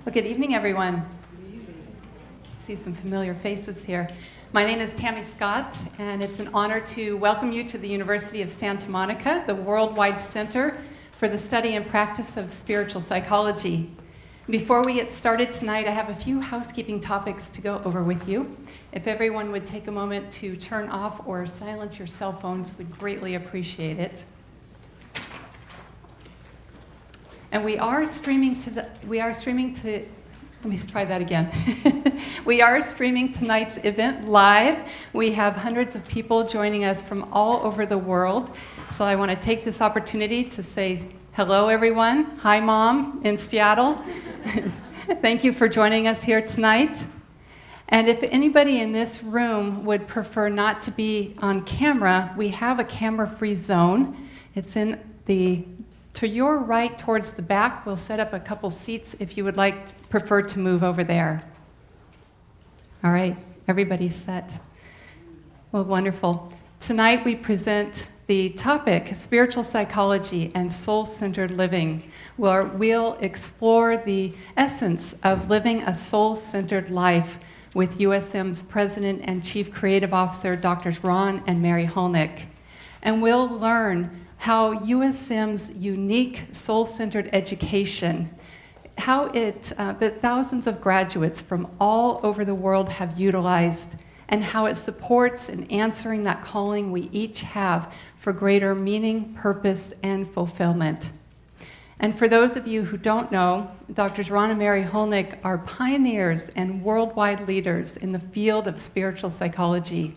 Well, good evening, everyone. I see some familiar faces here. My name is Tammy Scott, and it's an honor to welcome you to the University of Santa Monica, the Worldwide Center for the Study and Practice of Spiritual Psychology. Before we get started tonight, I have a few housekeeping topics to go over with you. If everyone would take a moment to turn off or silence your cell phones, we'd greatly appreciate it. And we are streaming we are streaming tonight's event live. We have hundreds of people joining us from all over the world. So I want to take this opportunity to say hello, everyone. Hi, Mom in Seattle. Thank you for joining us here tonight. And if anybody in this room would prefer not to be on camera, we have a camera-free zone. It's to your right towards the back. We'll set up a couple seats if you would prefer to move over there. All right, everybody's set. Well, wonderful. Tonight we present the topic, Spiritual Psychology and Soul-Centered Living, where we'll explore the essence of living a soul-centered life with USM's President and Chief Creative Officer, Drs. Ron and Mary Hulnick. And we'll learn how USM's unique soul-centered education, how that thousands of graduates from all over the world have utilized, and how it supports in answering that calling we each have for greater meaning, purpose, and fulfillment. And for those of you who don't know, Drs. Ron and Mary Hulnick are pioneers and worldwide leaders in the field of spiritual psychology.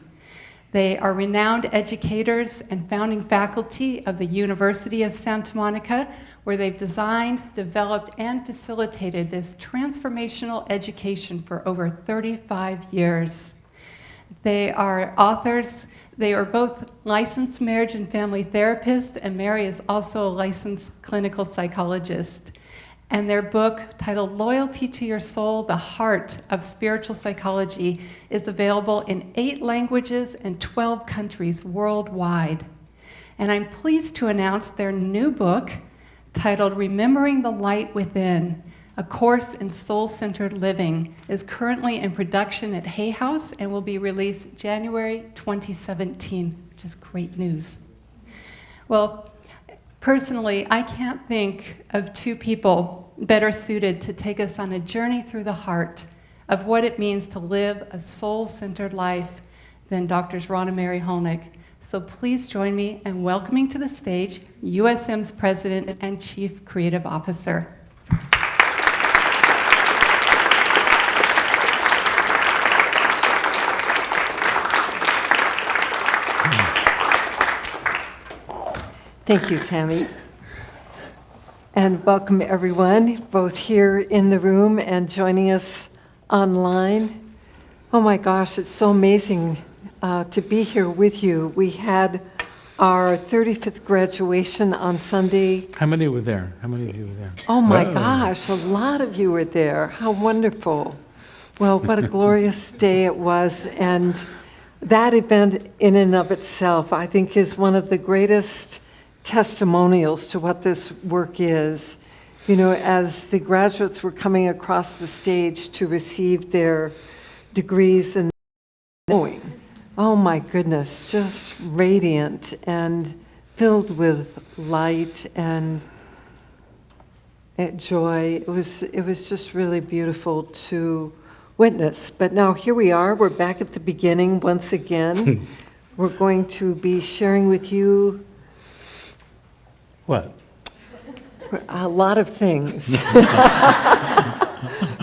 They are renowned educators and founding faculty of the University of Santa Monica, where they've designed, developed, and facilitated this transformational education for over 35 years. They are authors. They are both licensed marriage and family therapists, and Mary is also a licensed clinical psychologist. And their book, titled Loyalty to Your Soul, The Heart of Spiritual Psychology, is available in 8 languages and 12 countries worldwide. And I'm pleased to announce their new book, titled Remembering the Light Within, A Course in Soul-Centered Living, is currently in production at Hay House and will be released January 2017, which is great news. Well, personally, I can't think of 2 people better suited to take us on a journey through the heart of what it means to live a soul-centered life than Drs. Ron and Mary Hulnick. So please join me in welcoming to the stage USM's President and Chief Creative Officer. Thank you, Tammy. And welcome everyone, both here in the room and joining us online. Oh my gosh, it's so amazing to be here with you. We had our 35th graduation on Sunday. How many were there? How many of you were there? Oh my gosh, a lot of you were there. How wonderful. Well, what a glorious day it was. And that event in and of itself, I think, is one of the greatest testimonials to what this work is. You know, as the graduates were coming across the stage to receive their degrees and knowing, oh my goodness, just radiant and filled with light and joy. It was just really beautiful to witness. But now here we are, we're back at the beginning once again. We're going to be sharing with you what? A lot of things.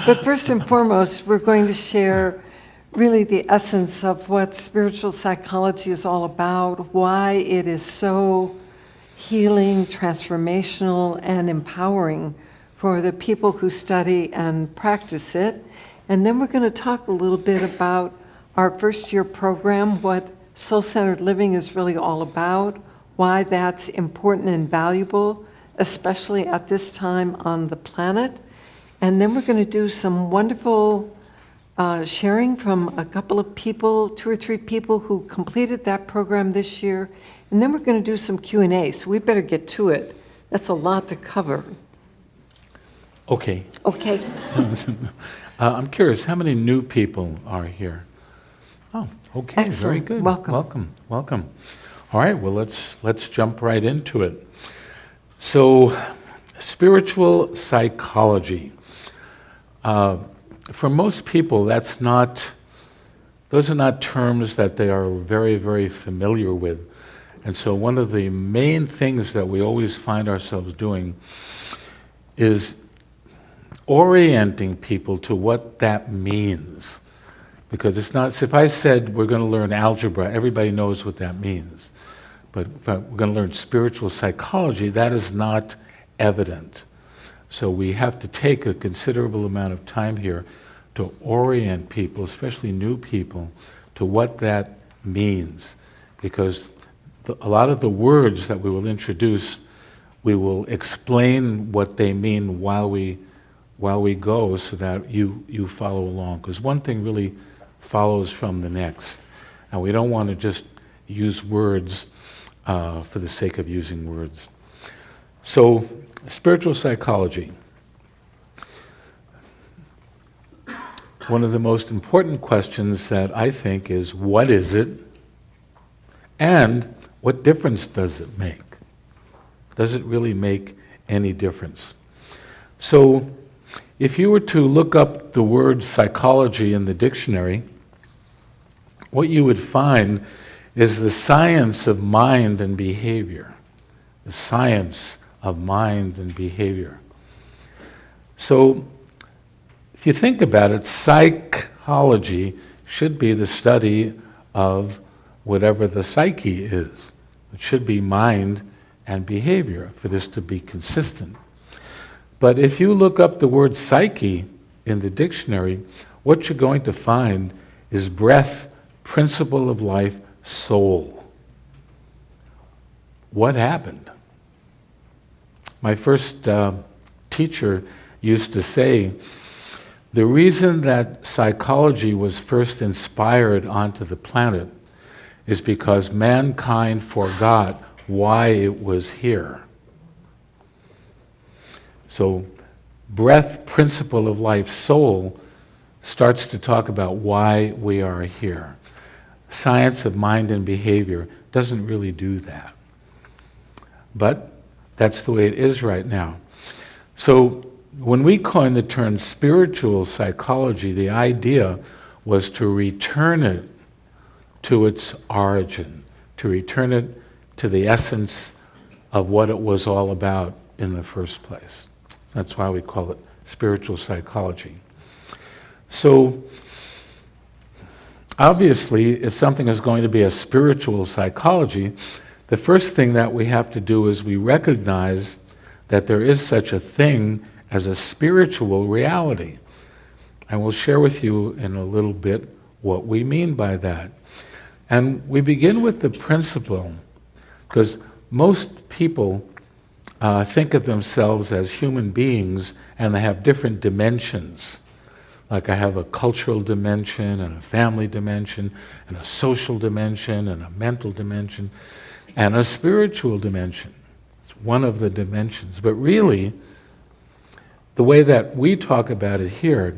But first and foremost, we're going to share really the essence of what spiritual psychology is all about, why it is so healing, transformational, and empowering for the people who study and practice it. And then we're going to talk a little bit about our first-year program, what soul-centered living is really all about, why that's important and valuable, especially at this time on the planet. And then we're going to do some wonderful sharing from a couple of people, 2 or 3 people who completed that program this year. And then we're going to do some Q&A, so we better get to it. That's a lot to cover. Okay. Okay. I'm curious, how many new people are here? Oh, okay, very Excellent. good. Welcome. Welcome, welcome. All right, well, let's jump right into it. So, spiritual psychology. For most people, those are not terms that they are very, very familiar with. And so one of the main things that we always find ourselves doing is orienting people to what that means. Because it's not, so if I said we're going to learn algebra, everybody knows what that means. But if we're going to learn spiritual psychology, that is not evident. So we have to take a considerable amount of time here to orient people, especially new people, to what that means. Because a lot of the words that we will introduce, we will explain what they mean while we go, so that you follow along. Because one thing really follows from the next. And we don't want to just use words for the sake of using words. So, spiritual psychology. One of the most important questions that I think is, what is it? And what difference does it make? Does it really make any difference? So, if you were to look up the word psychology in the dictionary, what you would find is the science of mind and behavior. The science of mind and behavior. So, if you think about it, psychology should be the study of whatever the psyche is. It should be mind and behavior for this to be consistent. But if you look up the word psyche in the dictionary, what you're going to find is breath, principle of life, soul. What happened? My first teacher used to say, the reason that psychology was first inspired onto the planet is because mankind forgot why it was here. So, breath, principle of life, soul, starts to talk about why we are here. Science of mind and behavior doesn't really do that. But that's the way it is right now. So, when we coined the term spiritual psychology, the idea was to return it to its origin, to return it to the essence of what it was all about in the first place. That's why we call it spiritual psychology. So, obviously, if something is going to be a spiritual psychology, the first thing that we have to do is we recognize that there is such a thing as a spiritual reality. And we'll share with you in a little bit what we mean by that. And we begin with the principle, because most people think of themselves as human beings, and they have different dimensions. Like I have a cultural dimension, and a family dimension, and a social dimension, and a mental dimension, and a spiritual dimension. It's one of the dimensions. But really, the way that we talk about it here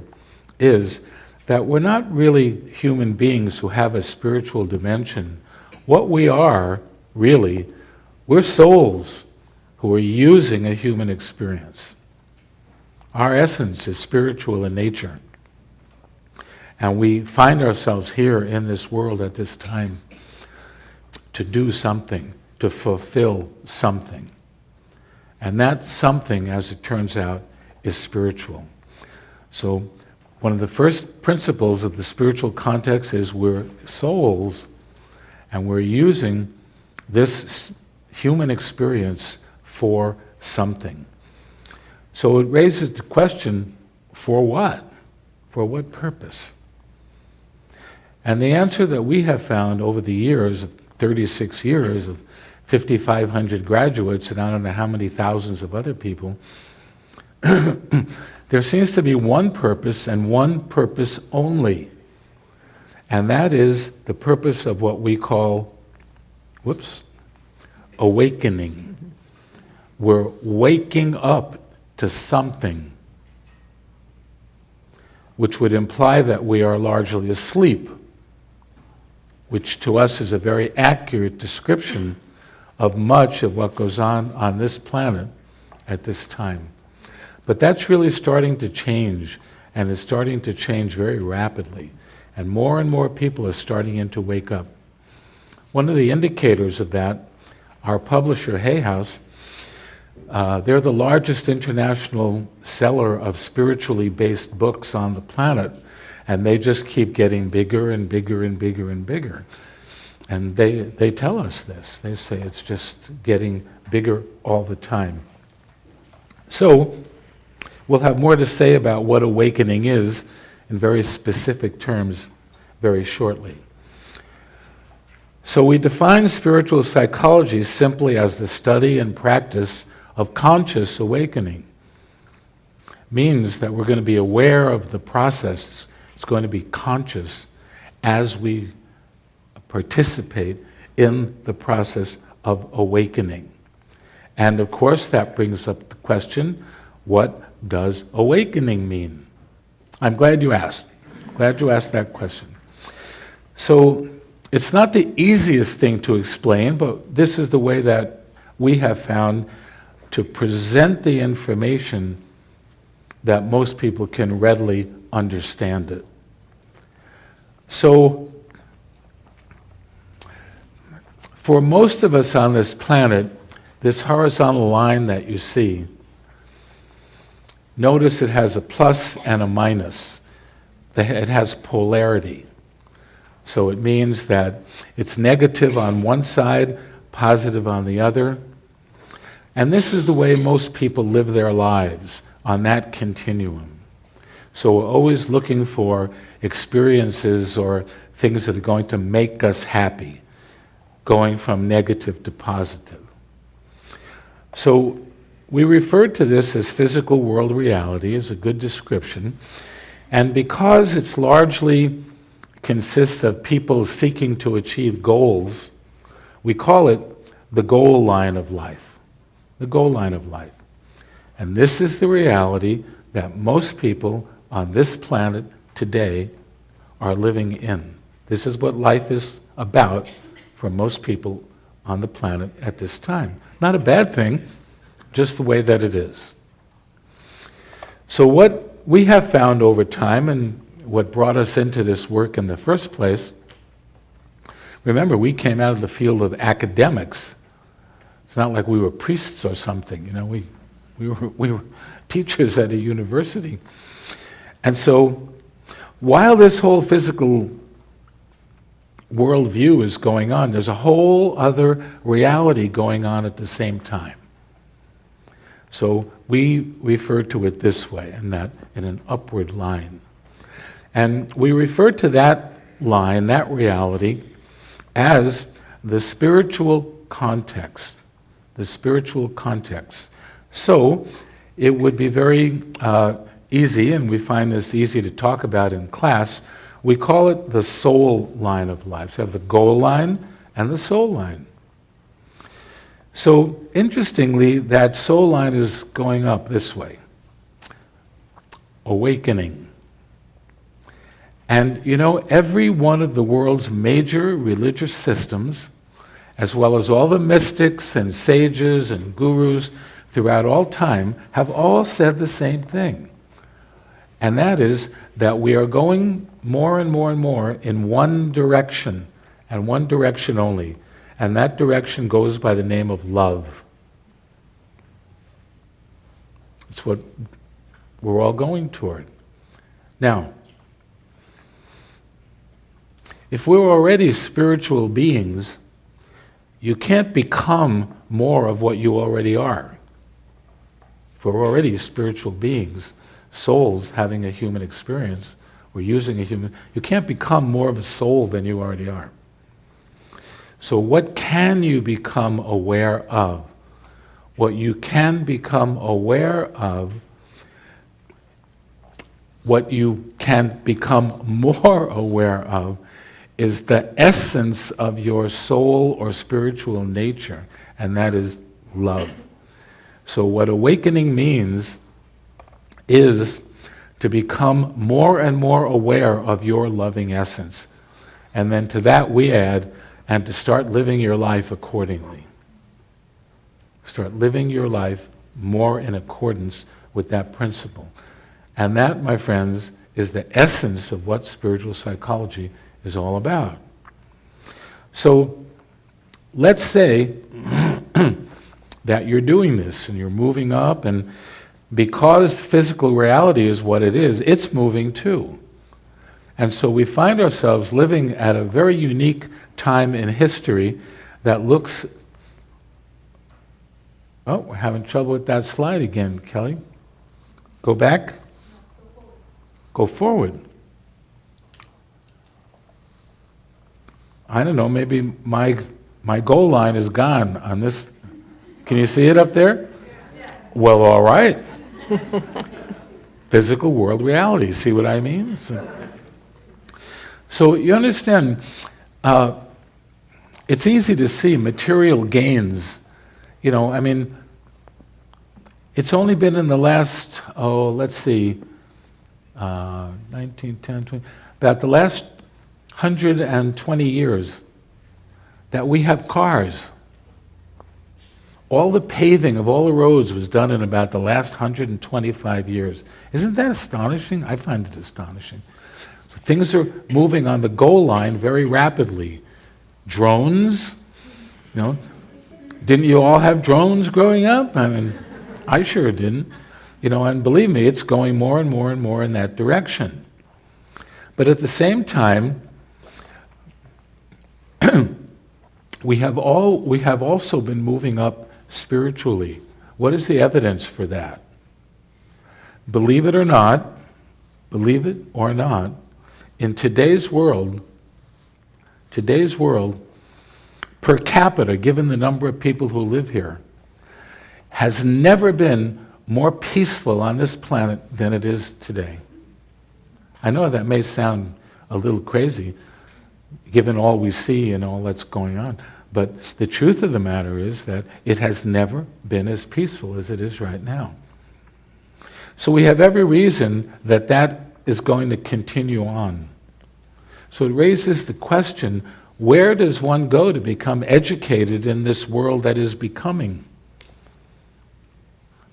is that we're not really human beings who have a spiritual dimension. What we are, really, we're souls who are using a human experience. Our essence is spiritual in nature. And we find ourselves here in this world at this time to do something, to fulfill something. And that something, as it turns out, is spiritual. So one of the first principles of the spiritual context is we're souls, and we're using this human experience for something. So it raises the question, for what? For what purpose? And the answer that we have found over the years, of 36 years, of 5,500 graduates, and I don't know how many thousands of other people, there seems to be one purpose and one purpose only. And that is the purpose of what we call, awakening. We're waking up to something which would imply that we are largely asleep, which to us is a very accurate description of much of what goes on this planet at this time. But that's really starting to change, and it's starting to change very rapidly. And more people are starting to wake up. One of the indicators of that, our publisher, Hay House, they're the largest international seller of spiritually based books on the planet, and they just keep getting bigger and bigger and bigger and bigger. And they tell us this. They say it's just getting bigger all the time. So we'll have more to say about what awakening is in very specific terms very shortly. So we define spiritual psychology simply as the study and practice of conscious awakening. Means that we're going to be aware of the process. It's going to be conscious as we participate in the process of awakening. And of course that brings up the question, what does awakening mean? I'm glad you asked. Glad you asked that question. So it's not the easiest thing to explain, but this is the way that we have found to present the information that most people can readily understand it. So, for most of us on this planet, this horizontal line that you see, notice it has a plus and a minus. It has polarity. So it means that it's negative on one side, positive on the other. And this is the way most people live their lives, on that continuum. So we're always looking for experiences or things that are going to make us happy, going from negative to positive. So we refer to this as physical world reality, as a good description. And because it's largely consists of people seeking to achieve goals, we call it the goal line of life. The goal line of life. And this is the reality that most people on this planet today are living in. This is what life is about for most people on the planet at this time. Not a bad thing, just the way that it is. So what we have found over time, and what brought us into this work in the first place, remember, we came out of the field of academics. It's not like we were priests or something, you know, we were teachers at a university. And so, while this whole physical worldview is going on, there's a whole other reality going on at the same time. So we refer to it this way, in an upward line. And we refer to that line, that reality, as the spiritual context. The spiritual context. So it would be very easy, and we find this easy to talk about in class, we call it the soul line of life. So you have the goal line and the soul line. So interestingly, that soul line is going up this way. Awakening. And you know, every one of the world's major religious systems, as well as all the mystics and sages and gurus throughout all time, have all said the same thing. And that is that we are going more and more and more in one direction, and one direction only. And that direction goes by the name of love. It's what we're all going toward. Now, if we're already spiritual beings, you can't become more of what you already are. If we're already spiritual beings, souls having a human experience, or using a human, you can't become more of a soul than you already are. So what can you become aware of? What you can become aware of, what you can become more aware of, is the essence of your soul or spiritual nature, and that is love. So what awakening means is to become more and more aware of your loving essence. And then to that we add, and to start living your life accordingly. Start living your life more in accordance with that principle. And that, my friends, is the essence of what spiritual psychology is all about. So, let's say that you're doing this and you're moving up, and because physical reality is what it is, it's moving too. And so we find ourselves living at a very unique time in history that looks... Oh, we're having trouble with that slide again, Kelly. Go back. Go forward. I don't know, maybe my goal line is gone on this. Can you see it up there? Yeah. Well, all right. Physical world reality, see what I mean? So you understand, it's easy to see material gains. You know, I mean, it's only been in the last, 19, 10, 20, about the last 120 years that we have cars. All the paving of all the roads was done in about the last 125 years. Isn't that astonishing? I find it astonishing. So things are moving on the goal line very rapidly. Drones, you know, didn't you all have drones growing up? I mean, I sure didn't. You know, and believe me, it's going more and more and more in that direction. But at the same time, we have also been moving up spiritually. What is the evidence for that? Believe it or not, in today's world, per capita, given the number of people who live here, has never been more peaceful on this planet than it is today. I know that may sound a little crazy, given all we see and all that's going on, but the truth of the matter is that it has never been as peaceful as it is right now. So we have every reason that is going to continue on. So it raises the question, where does one go to become educated in this world that is becoming?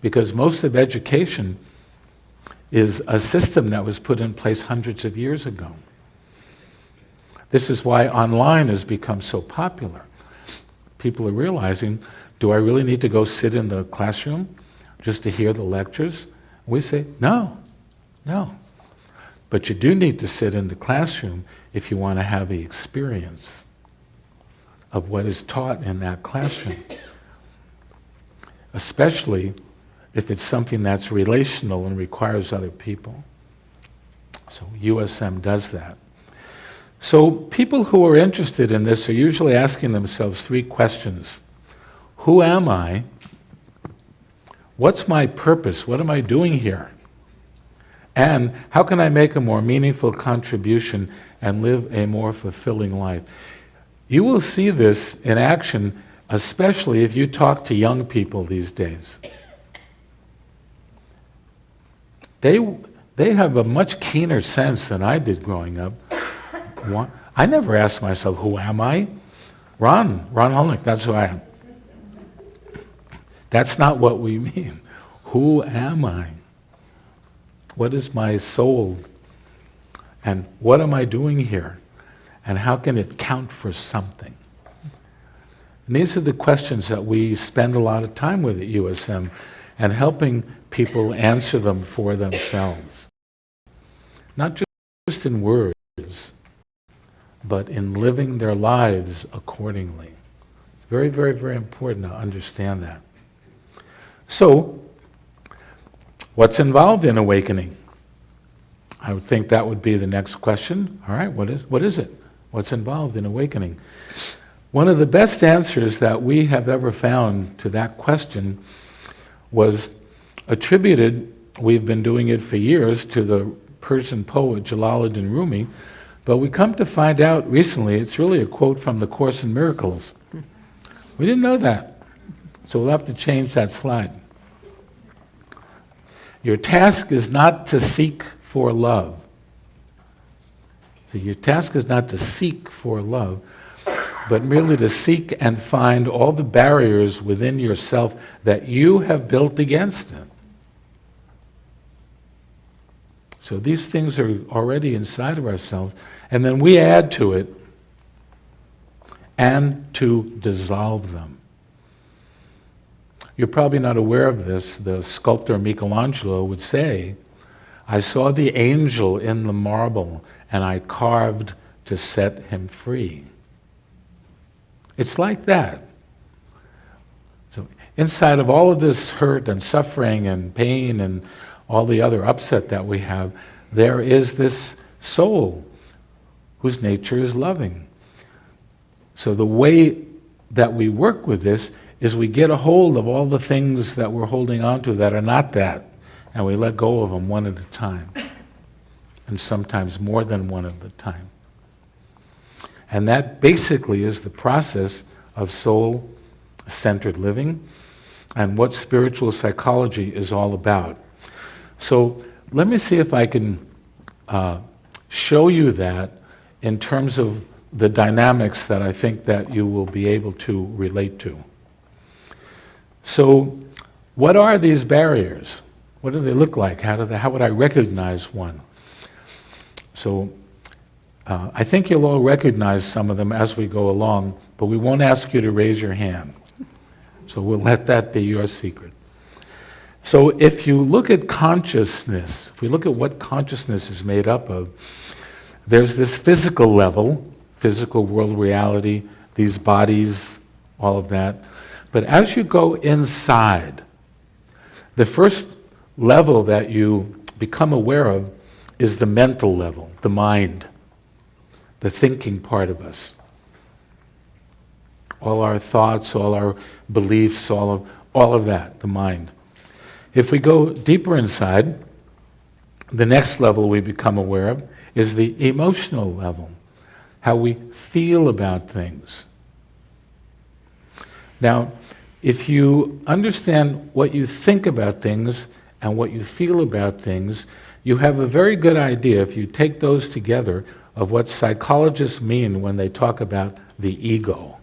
Because most of education is a system that was put in place hundreds of years ago. This is why online has become so popular. People are realizing, do I really need to go sit in the classroom just to hear the lectures? We say, no. But you do need to sit in the classroom if you want to have the experience of what is taught in that classroom. Especially if it's something that's relational and requires other people. So USM does that. So people who are interested in this are usually asking themselves three questions. Who am I? What's my purpose? What am I doing here? And how can I make a more meaningful contribution and live a more fulfilling life? You will see this in action, especially if you talk to young people these days. They have a much keener sense than I did growing up. I never asked myself, who am I? Ron Hulnick, that's who I am. That's not what we mean. Who am I? What is my soul? And what am I doing here? And how can it count for something? And these are the questions that we spend a lot of time with at USM, and helping people answer them for themselves. Not just in words, but in living their lives accordingly. It's very, very, very important to understand that. So, what's involved in awakening? I would think that would be the next question. All right, what is it? What's involved in awakening? One of the best answers that we have ever found to that question was attributed, we've been doing it for years, to the Persian poet Jalaluddin Rumi, but we come to find out recently it's really a quote from the Course in Miracles. We didn't know that, so we'll have to change that slide. Your task is not to seek for love. So your task is not to seek for love, but merely to seek and find all the barriers within yourself that you have built against it. So these things are already inside of ourselves, and then we add to it and to dissolve them. You're probably not aware of this. The sculptor Michelangelo would say, "I saw the angel in the marble, and I carved to set him free." It's like that. So inside of all of this hurt and suffering and pain and all the other upset that we have, there is this soul whose nature is loving. So the way that we work with this is we get a hold of all the things that we're holding on to that are not that, and we let go of them one at a time, and sometimes more than one at a time. And that basically is the process of soul-centered living and what spiritual psychology is all about. So let me see if I can show you that in terms of the dynamics that I think that you will be able to relate to. So what are these barriers? What do they look like? How would I recognize one? So I think you'll all recognize some of them as we go along, but we won't ask you to raise your hand. So we'll let that be your secret. So if you look at consciousness, if we look at what consciousness is made up of, there's this physical level, physical world reality, these bodies, all of that. But as you go inside, the first level that you become aware of is the mental level, the mind, the thinking part of us. All our thoughts, all our beliefs, all of that, the mind. If we go deeper inside, the next level we become aware of is the emotional level, how we feel about things. Now, if you understand what you think about things and what you feel about things, you have a very good idea, if you take those together, of what psychologists mean when they talk about the ego.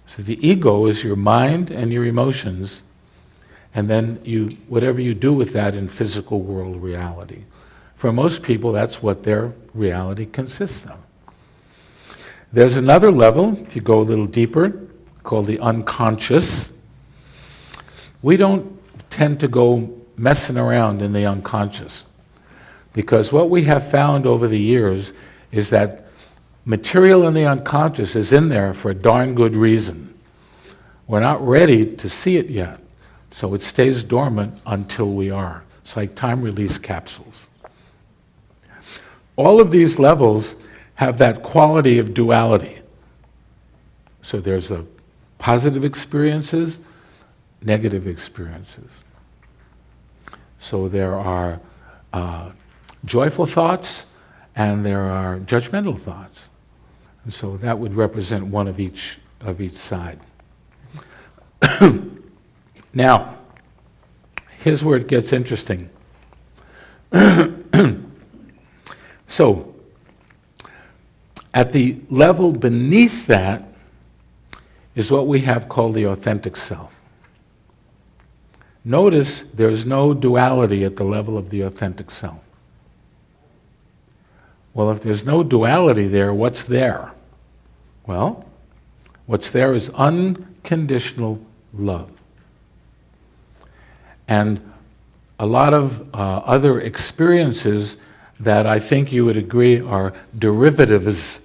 So the ego is your mind and your emotions, and then whatever you do with that in physical world reality. For most people, that's what their reality consists of. There's another level, if you go a little deeper, called the unconscious. We don't tend to go messing around in the unconscious, because what we have found over the years is that material in the unconscious is in there for a darn good reason. We're not ready to see it yet, so it stays dormant until we are. It's like time-release capsules. All of these levels have that quality of duality. So there's the positive experiences, negative experiences. So there are joyful thoughts and there are judgmental thoughts. And so that would represent one of each side. Now, here's where it gets interesting. So, at the level beneath that is what we have called the authentic self. Notice there's no duality at the level of the authentic self. Well, if there's no duality there, what's there? Well, what's there is unconditional love. And a lot of other experiences that I think you would agree are derivatives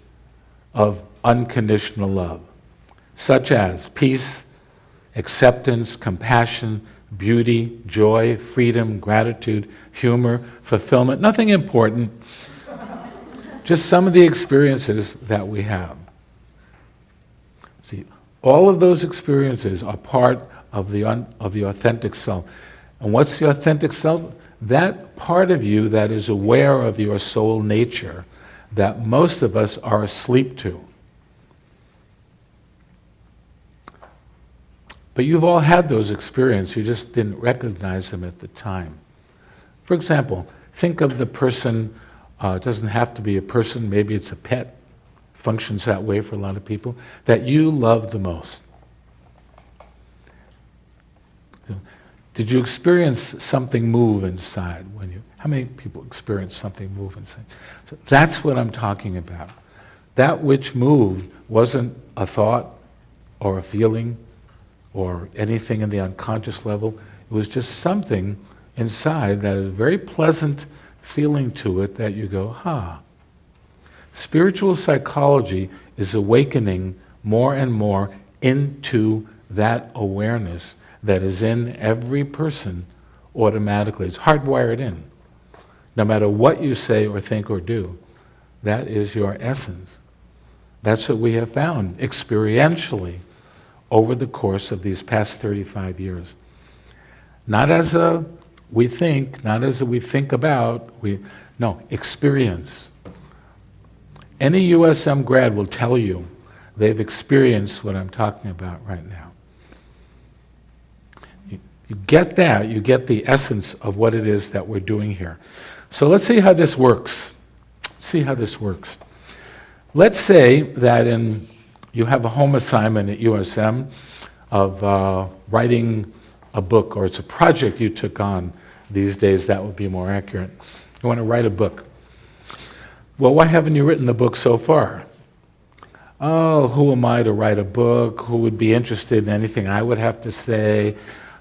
of unconditional love, such as peace, acceptance, compassion, beauty, joy, freedom, gratitude, humor, fulfillment. Nothing important, just some of the experiences that we have. See, all of those experiences are part of the authentic self. And what's the authentic self? That part of you that is aware of your soul nature that most of us are asleep to. But you've all had those experiences, you just didn't recognize them at the time. For example, think of the person, it doesn't have to be a person, maybe it's a pet, functions that way for a lot of people, that you love the most. Did you experience something move inside when you, how many people experience something move inside? So that's what I'm talking about. That which moved wasn't a thought or a feeling or anything in the unconscious level. It was just something inside that is a very pleasant feeling to it that you go, Spiritual psychology is awakening more and more into that awareness that is in every person automatically. It's hardwired in. No matter what you say or think or do, that is your essence. That's what we have found experientially over the course of these past 35 years. Not as a we think, not as a we think about, no, experience. Any USM grad will tell you they've experienced what I'm talking about right now. You get that, you get the essence of what it is that we're doing here. So let's see how this works. See how this works. Let's say that you have a home assignment at USM of writing a book, or it's a project you took on. These days that would be more accurate. You want to write a book. Well, why haven't you written the book so far? Oh, who am I to write a book? Who would be interested in anything I would have to say?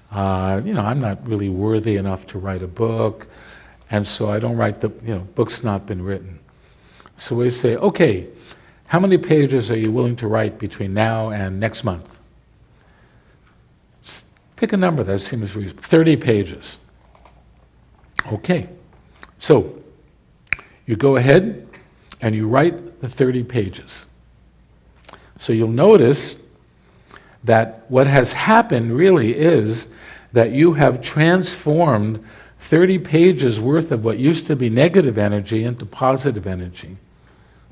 I'm not really worthy enough to write a book, and so I don't write book's not been written. So we say, okay, how many pages are you willing to write between now and next month? Pick a number that seems reasonable. 30 pages. Okay. So you go ahead and you write the 30 pages. So you'll notice that what has happened really is that you have transformed 30 pages worth of what used to be negative energy into positive energy.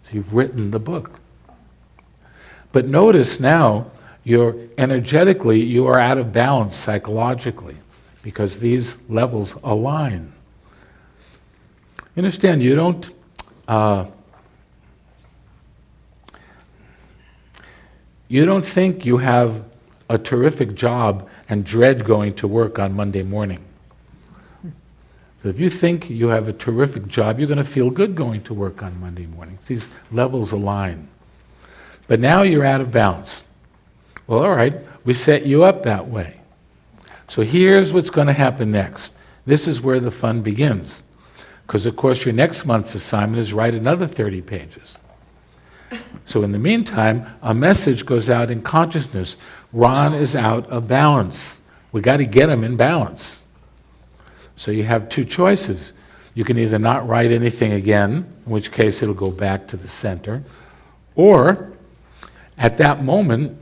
So you've written the book. But notice now, energetically, you are out of balance psychologically because these levels align. You understand, you don't think you have a terrific job and dread going to work on Monday morning. So if you think you have a terrific job, you're going to feel good going to work on Monday morning. These levels align. But now you're out of balance. Well, all right, we set you up that way. So here's what's going to happen next. This is where the fun begins. Because, of course, your next month's assignment is write another 30 pages. So in the meantime, a message goes out in consciousness. Ron is out of balance. We got to get him in balance. So you have two choices. You can either not write anything again, in which case it'll go back to the center, or at that moment,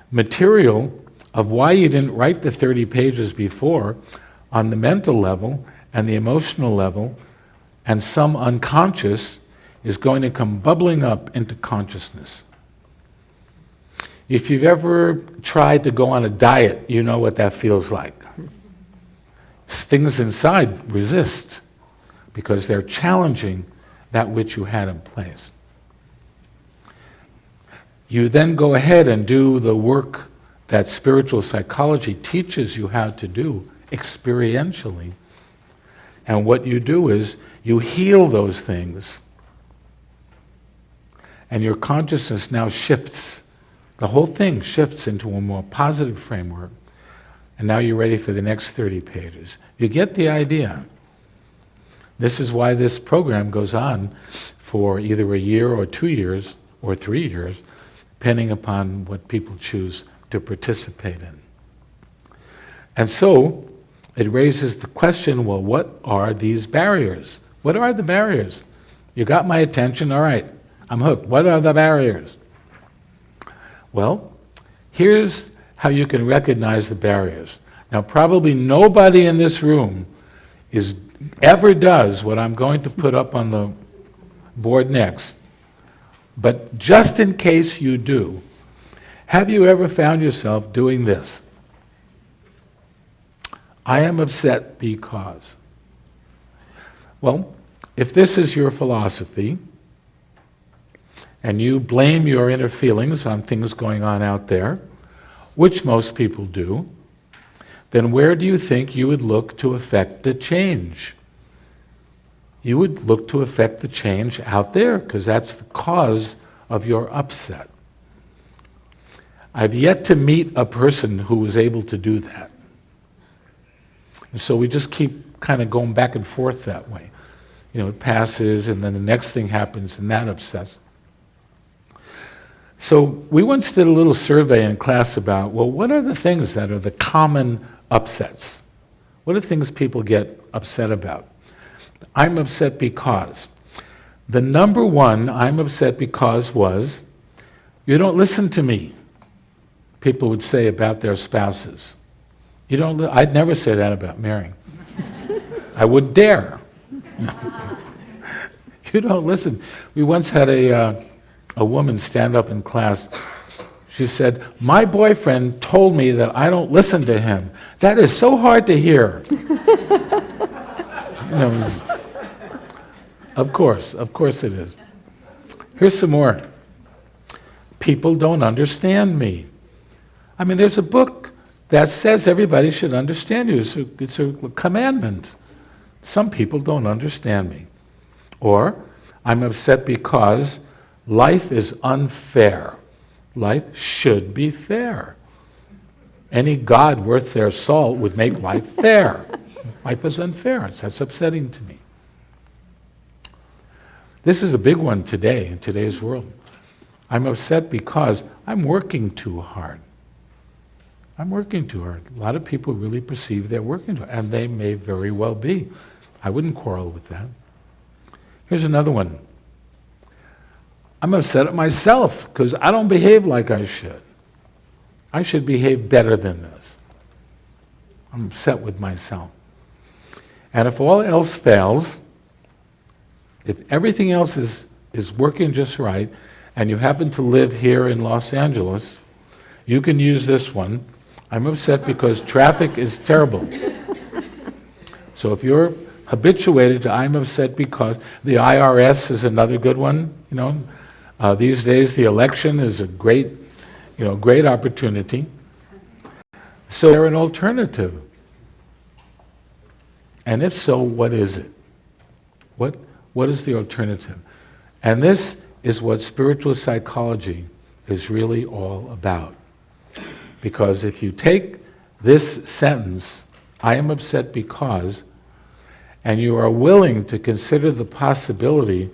material of why you didn't write the 30 pages before on the mental level and the emotional level and some unconscious is going to come bubbling up into consciousness. If you've ever tried to go on a diet, you know what that feels like. Things inside resist because they're challenging that which you had in place. You then go ahead and do the work that spiritual psychology teaches you how to do experientially. And what you do is you heal those things. And your consciousness now shifts. The whole thing shifts into a more positive framework. And now you're ready for the next 30 pages. You get the idea. This is why this program goes on for either a year or 2 years or 3 years, depending upon what people choose to participate in. And so it raises the question, well, what are these barriers? What are the barriers? You got my attention, all right, I'm hooked. What are the barriers? Well, here's how you can recognize the barriers. Now, probably nobody in this room ever does what I'm going to put up on the board next. But just in case you do, have you ever found yourself doing this? I am upset because. Well, if this is your philosophy, and you blame your inner feelings on things going on out there, which most people do, then where do you think you would look to affect the change? You would look to affect the change out there, because that's the cause of your upset. I've yet to meet a person who was able to do that. And so we just keep kind of going back and forth that way. It passes, and then the next thing happens, and that upsets. So we once did a little survey in class about, well, what are the things that are the common upsets? What are things people get upset about? I'm upset because. The number one I'm upset because was, you don't listen to me, people would say about their spouses. I'd never say that about Mary. I wouldn't dare. You don't listen. We once had a woman stand up in class. She said, my boyfriend told me that I don't listen to him. That is so hard to hear. Of course it is. Here's some more. People don't understand me. There's a book that says everybody should understand you. It's a commandment. Some people don't understand me. Or, I'm upset because life is unfair. Life should be fair. Any God worth their salt would make life fair. Life is unfair. That's upsetting to me. This is a big one today, in today's world. I'm upset because I'm working too hard. I'm working too hard. A lot of people really perceive they're working too hard, and they may very well be. I wouldn't quarrel with that. Here's another one. I'm upset at myself because I don't behave like I should. I should behave better than this. I'm upset with myself. And if all else fails, if everything else is working just right, and you happen to live here in Los Angeles, you can use this one. I'm upset because traffic is terrible. So if you're habituated to I'm upset because, the IRS is another good one. These days the election is a great opportunity. So they're an alternative. And if so, what is it? What is the alternative? And this is what spiritual psychology is really all about. Because if you take this sentence, I am upset because, and you are willing to consider the possibility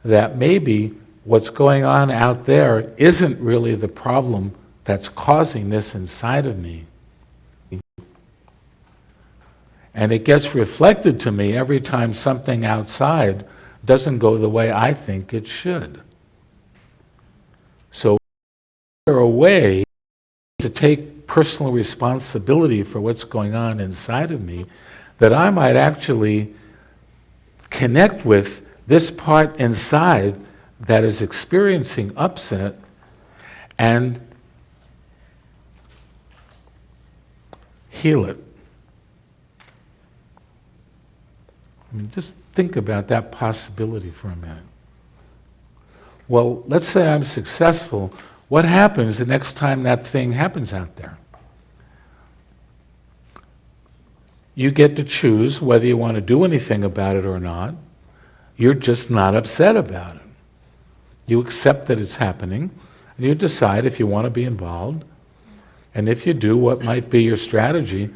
that maybe what's going on out there isn't really the problem that's causing this inside of me. And it gets reflected to me every time something outside doesn't go the way I think it should. So there a way to take personal responsibility for what's going on inside of me, that I might actually connect with this part inside that is experiencing upset and heal it. Just think about that possibility for a minute. Well, let's say I'm successful. What happens the next time that thing happens out there? You get to choose whether you want to do anything about it or not. You're just not upset about it. You accept that it's happening, and you decide if you want to be involved, and if you do, what might be your strategy.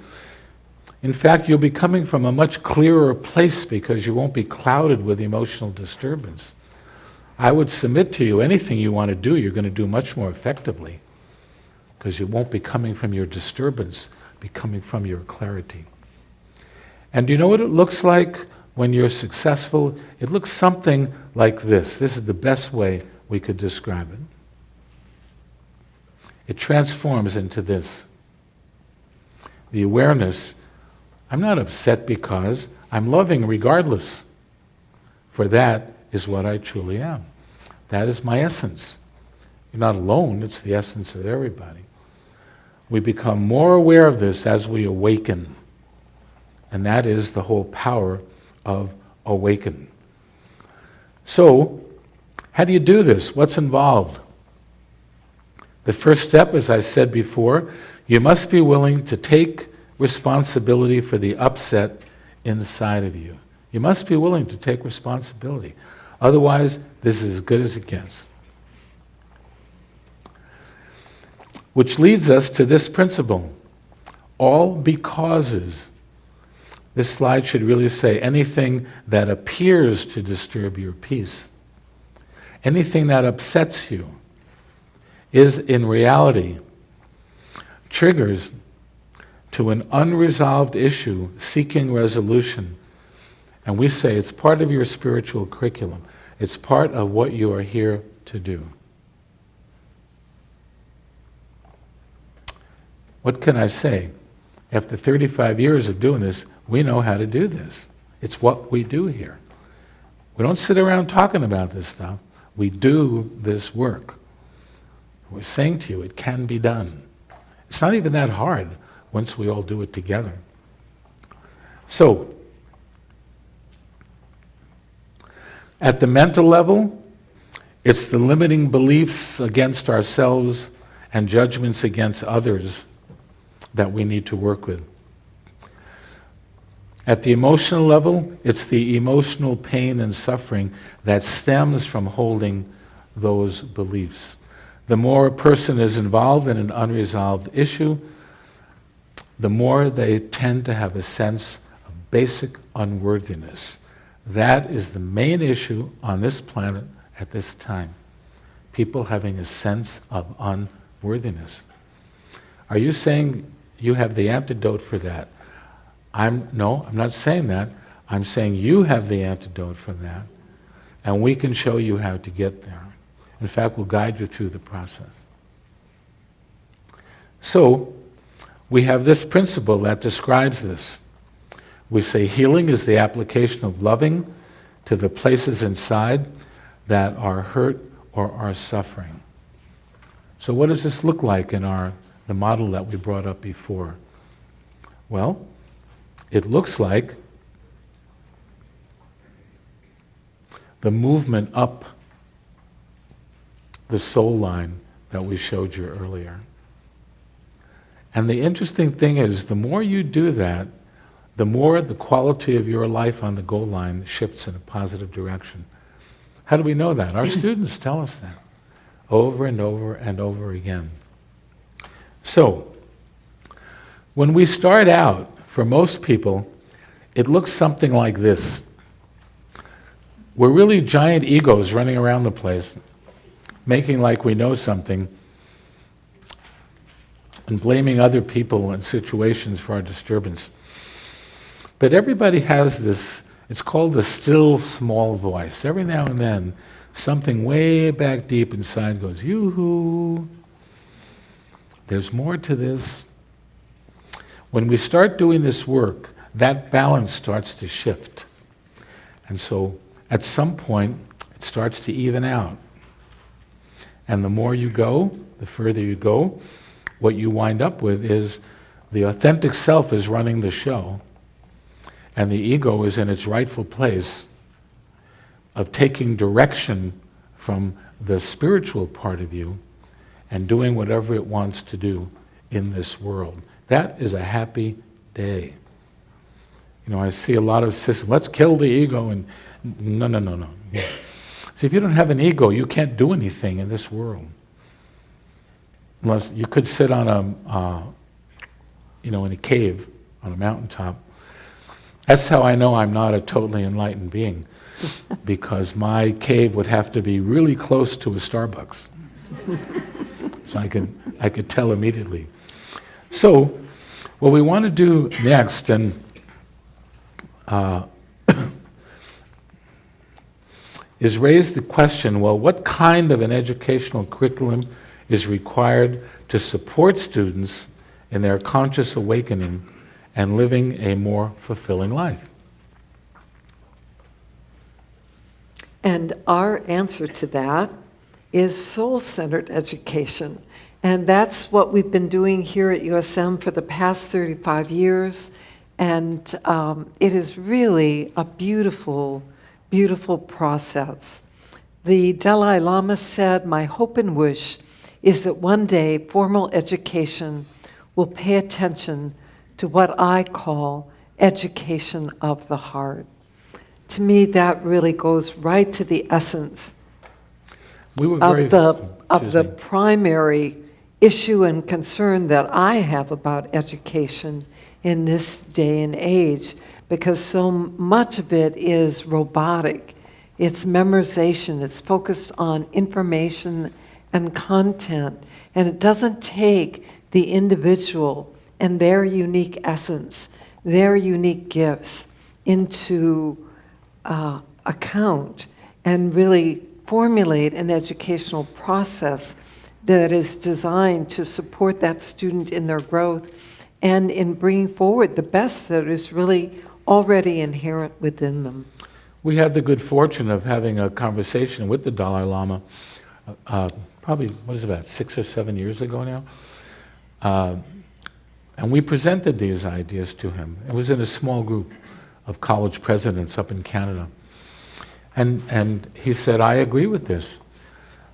In fact, you'll be coming from a much clearer place because you won't be clouded with emotional disturbance. I would submit to you, anything you want to do, you're going to do much more effectively, because you won't be coming from your disturbance, be coming from your clarity. And do you know what it looks like when you're successful? It looks something like this. This is the best way we could describe it. It transforms into this. The awareness, I'm not upset because, I'm loving regardless. For that is what I truly am. That is my essence. You're not alone, it's the essence of everybody. We become more aware of this as we awaken. And that is the whole power of Awaken. So, how do you do this? What's involved? The first step, as I said before, you must be willing to take responsibility for the upset inside of you. You must be willing to take responsibility. Otherwise, this is as good as it gets. Which leads us to this principle. All becauses. This slide should really say anything that appears to disturb your peace, anything that upsets you, is in reality triggers to an unresolved issue seeking resolution. And we say it's part of your spiritual curriculum. It's part of what you are here to do. What can I say? After 35 years of doing this, we know how to do this. It's what we do here. We don't sit around talking about this stuff. We do this work. We're saying to you, it can be done. It's not even that hard once we all do it together. So, at the mental level, it's the limiting beliefs against ourselves and judgments against others that we need to work with. At the emotional level, it's the emotional pain and suffering that stems from holding those beliefs. The more a person is involved in an unresolved issue, the more they tend to have a sense of basic unworthiness. That is the main issue on this planet at this time. People having a sense of unworthiness. Are you saying you have the antidote for that? No, I'm not saying that. I'm saying you have the antidote for that, and we can show you how to get there. In fact, we'll guide you through the process. So, we have this principle that describes this. We say healing is the application of loving to the places inside that are hurt or are suffering. So what does this look like in the model that we brought up before? Well, it looks like the movement up the soul line that we showed you earlier. And the interesting thing is, the more you do that, the more the quality of your life on the goal line shifts in a positive direction. How do we know that? Our students tell us that over and over and over again. So, when we start out, for most people, it looks something like this. We're really giant egos running around the place, making like we know something, and blaming other people and situations for our disturbance. But everybody has this, it's called the still small voice. Every now and then, something way back deep inside goes, yoo-hoo, there's more to this. When we start doing this work, that balance starts to shift. And so, at some point, it starts to even out. And the more you go, the further you go, what you wind up with is the authentic self is running the show, and the ego is in its rightful place of taking direction from the spiritual part of you and doing whatever it wants to do in this world. That is a happy day. You know, I see a lot of systems, let's kill the ego, and no. Yeah. See, if you don't have an ego, you can't do anything in this world. Unless you could sit on in a cave on a mountaintop. That's how I know I'm not a totally enlightened being, because my cave would have to be really close to a Starbucks. So I could tell immediately. So, what we want to do next, and is raise the question, well, what kind of an educational curriculum is required to support students in their conscious awakening and living a more fulfilling life? And our answer to that is soul-centered education. And that's what we've been doing here at USM for the past 35 years. And it is really a beautiful, beautiful process. The Dalai Lama said, "My hope and wish is that one day formal education will pay attention to what I call education of the heart." To me, that really goes right to the essence We were of the excuse me. primary issue and concern that I have about education in this day and age, because so much of it is robotic. It's memorization, it's focused on information and content, and it doesn't take the individual and their unique essence, their unique gifts into account and really formulate an educational process that is designed to support that student in their growth and in bringing forward the best that is really already inherent within them. We had the good fortune of having a conversation with the Dalai Lama, probably, what is it, about 6 or 7 years ago now? And we presented these ideas to him. It was in a small group of college presidents up in Canada. And he said, "I agree with this."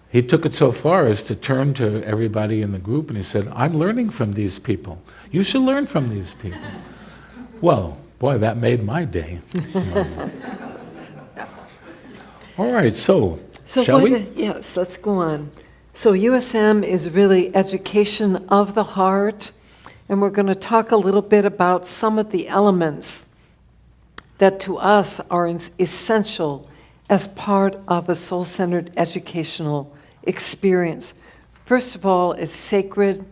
He took it so far as to turn to everybody in the group and he said, "I'm learning from these people. You should learn from these people." Well, boy, that made my day. All right, so shall we? Yes, let's go on. So USM is really education of the heart, and we're going to talk a little bit about some of the elements that to us are essential as part of a soul-centered educational experience. First of all, it's sacred.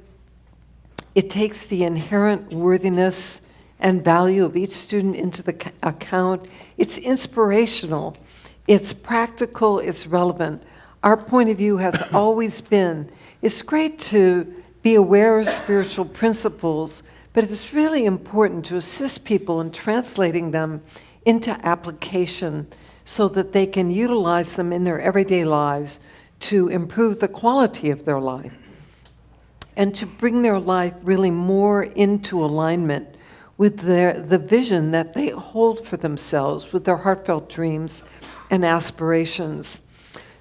It takes the inherent worthiness and value of each student into the account. It's inspirational. It's practical. It's relevant. Our point of view has always been, it's great to be aware of spiritual principles, but it's really important to assist people in translating them into application so that they can utilize them in their everyday lives to improve the quality of their life and to bring their life really more into alignment with the vision that they hold for themselves, with their heartfelt dreams and aspirations.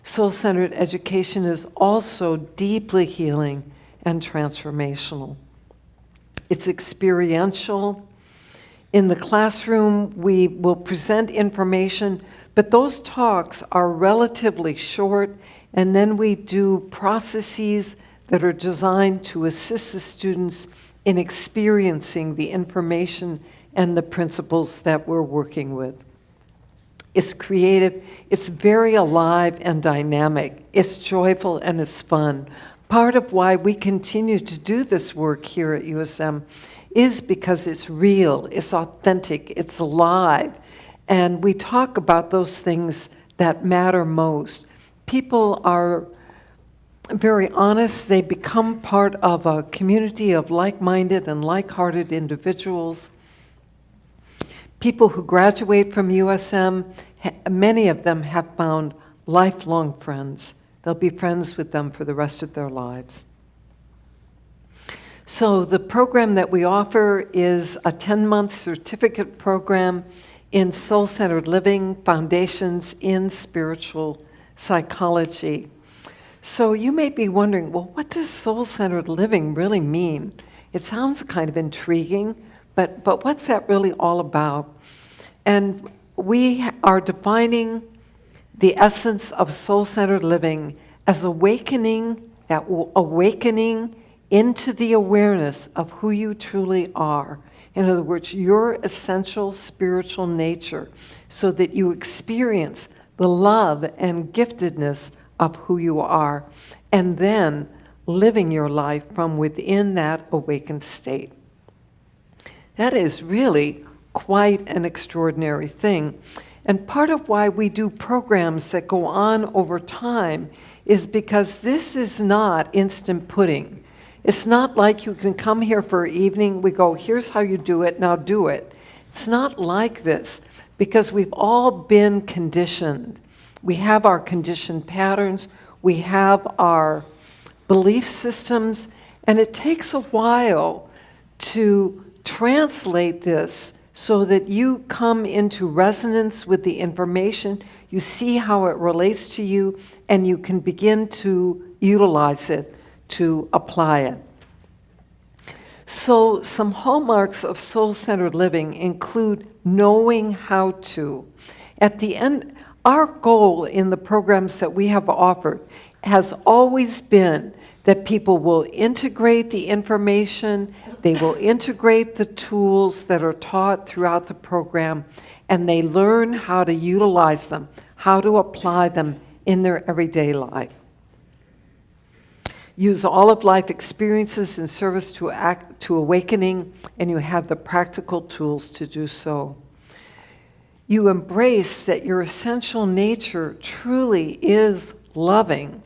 Soul-centered education is also deeply healing and transformational. It's experiential. In the classroom, we will present information, but those talks are relatively short, and then we do processes that are designed to assist the students in experiencing the information and the principles that we're working with. It's creative, it's very alive and dynamic, it's joyful and it's fun. Part of why we continue to do this work here at USM is because it's real, it's authentic, it's alive, and we talk about those things that matter most. People are very honest, they become part of a community of like-minded and like-hearted individuals. People who graduate from USM, many of them have found lifelong friends. They'll be friends with them for the rest of their lives. So the program that we offer is a 10-month certificate program in soul-centered living, foundations in spiritual psychology. So you may be wondering, well, what does soul-centered living really mean? It sounds kind of intriguing, but what's that really all about? And we are defining the essence of soul-centered living as awakening into the awareness of who you truly are. In other words, your essential spiritual nature, so that you experience the love and giftedness of who you are, and then living your life from within that awakened state. That is really quite an extraordinary thing. And part of why we do programs that go on over time is because this is not instant pudding. It's not like you can come here for an evening, we go, here's how you do it, now do it. It's not like this, because we've all been conditioned. We have our conditioned patterns, we have our belief systems, and it takes a while to translate this so that you come into resonance with the information, you see how it relates to you, and you can begin to utilize it, to apply it. So some hallmarks of soul-centered living include knowing how to. At the end, our goal in the programs that we have offered has always been that people will integrate the information, they will integrate the tools that are taught throughout the program, and they learn how to utilize them, how to apply them in their everyday life. Use all of life experiences in service to awakening, and you have the practical tools to do so. You embrace that your essential nature truly is loving,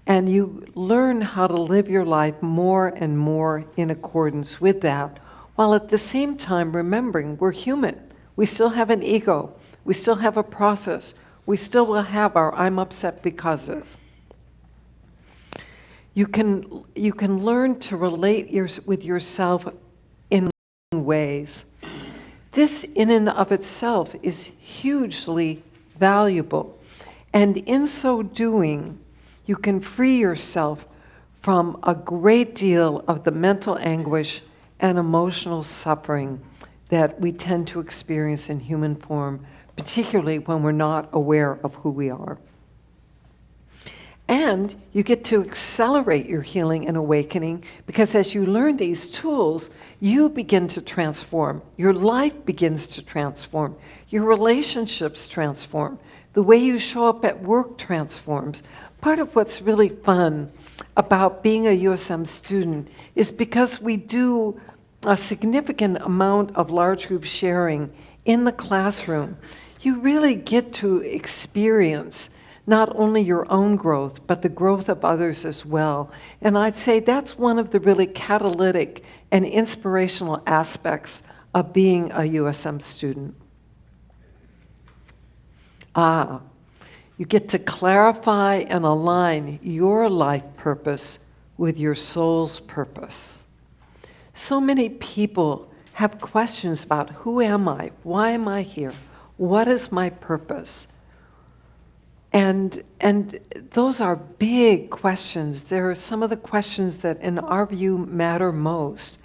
and you learn how to live your life more and more in accordance with that, while at the same time remembering we're human. We still have an ego. We still have a process. We still will have our I'm upset becauses. You can learn to relate with yourself in ways. This in and of itself is hugely valuable. And in so doing, you can free yourself from a great deal of the mental anguish and emotional suffering that we tend to experience in human form, particularly when we're not aware of who we are. And you get to accelerate your healing and awakening, because as you learn these tools, you begin to transform. Your life begins to transform. Your relationships transform. The way you show up at work transforms. Part of what's really fun about being a USM student is because we do a significant amount of large group sharing in the classroom, you really get to experience not only your own growth, but the growth of others as well. And I'd say that's one of the really catalytic and inspirational aspects of being a USM student. You get to clarify and align your life purpose with your soul's purpose. So many people have questions about who am I? Why am I here? What is my purpose? And those are big questions. There are some of the questions that, in our view, matter most.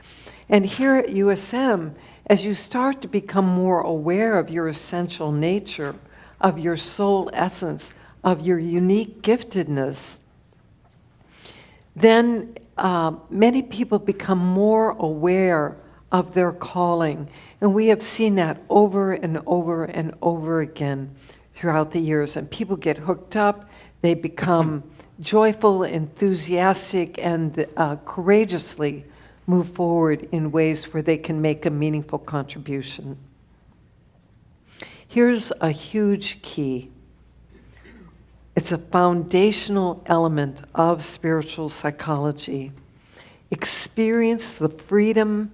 And here at USM, as you start to become more aware of your essential nature, of your soul essence, of your unique giftedness, then many people become more aware of their calling. And we have seen that over and over and over again throughout the years. And people get hooked up, they become joyful, enthusiastic, and courageously move forward in ways where they can make a meaningful contribution. Here's a huge key. It's a foundational element of spiritual psychology. Experience the freedom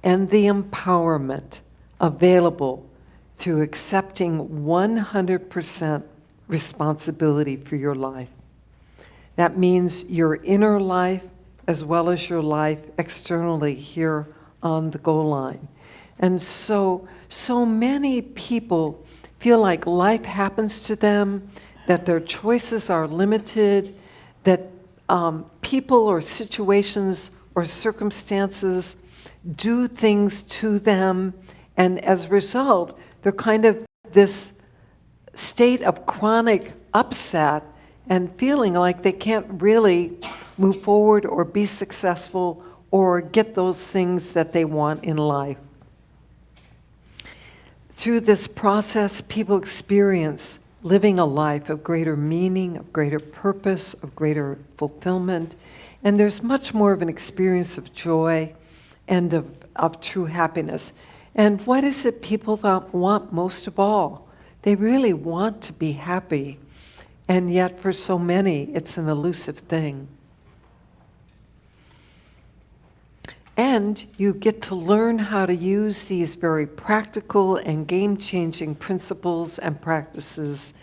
and the empowerment available through accepting 100% responsibility for your life. That means your inner life as well as your life externally here on the goal line. And so many people feel like life happens to them, that their choices are limited, that people or situations or circumstances do things to them, and as a result, they're kind of this state of chronic upset and feeling like they can't really move forward or be successful or get those things that they want in life. Through this process, people experience living a life of greater meaning, of greater purpose, of greater fulfillment, and there's much more of an experience of joy and of true happiness. And what is it people want most of all? They really want to be happy, and yet for so many, it's an elusive thing. And you get to learn how to use these very practical and game-changing principles and practices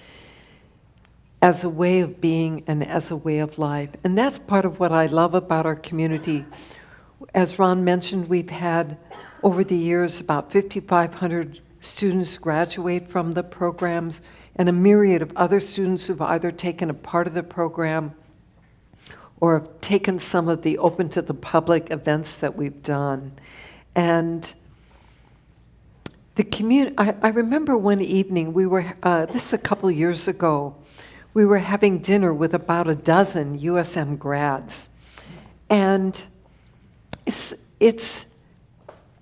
as a way of being and as a way of life. And that's part of what I love about our community. As Ron mentioned, we've had Over the years, about 5,500 students graduate from the programs, and a myriad of other students who've either taken a part of the program or have taken some of the open to the public events that we've done. And the community, I remember one evening, we were, this is a couple years ago, we were having dinner with about a dozen USM grads. And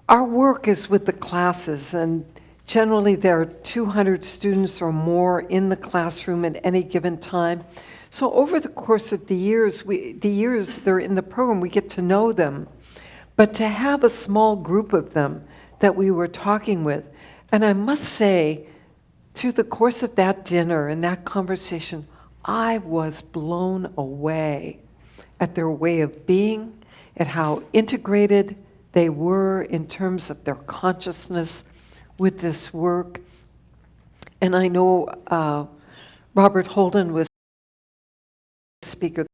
our work is with the classes, and generally there are 200 students or more in the classroom at any given time. So over the course of the years they're in the program, we get to know them. But to have a small group of them that we were talking with, and I must say, through the course of that dinner and that conversation, I was blown away at their way of being, at how integrated they were in terms of their consciousness with this work. And I know Robert Holden was a speaker.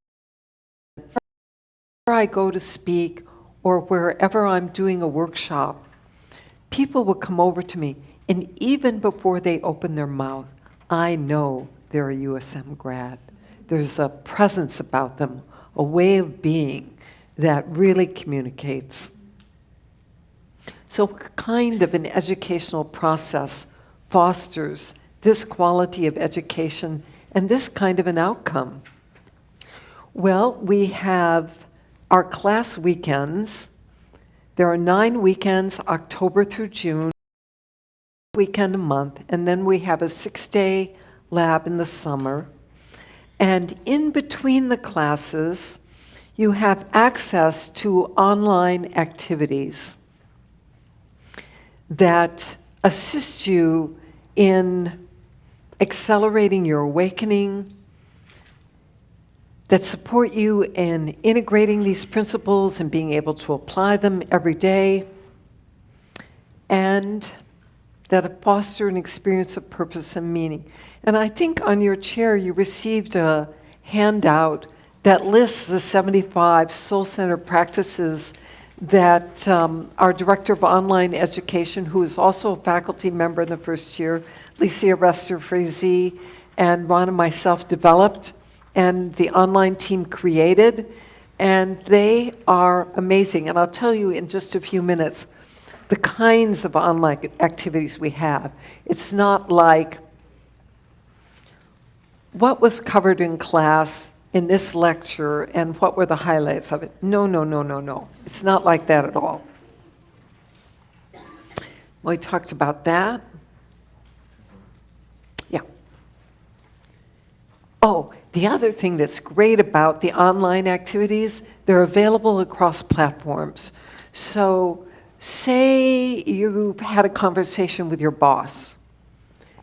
Wherever I go to speak or wherever I'm doing a workshop, people will come over to me, and even before they open their mouth, I know they're a USM grad. There's a presence about them, a way of being that really communicates. So kind of an educational process fosters this quality of education and this kind of an outcome. Well, we have our class weekends. There are 9 weekends, October through June, weekend a month, and then we have a 6-day lab in the summer. And in between the classes, you have access to online activities that assist you in accelerating your awakening, that support you in integrating these principles and being able to apply them every day, and that foster an experience of purpose and meaning. And I think on your chair you received a handout that lists the 75 soul-centered practices that our Director of Online Education, who is also a faculty member in the first year, Licia Rester-Frazee, and Ron and myself developed, and the online team created, and they are amazing. And I'll tell you in just a few minutes the kinds of online activities we have. It's not like what was covered in class in this lecture and what were the highlights of it. No, no, no, no, no. It's not like that at all. We talked about that. Yeah. Oh, the other thing that's great about the online activities, they're available across platforms. So say you've had a conversation with your boss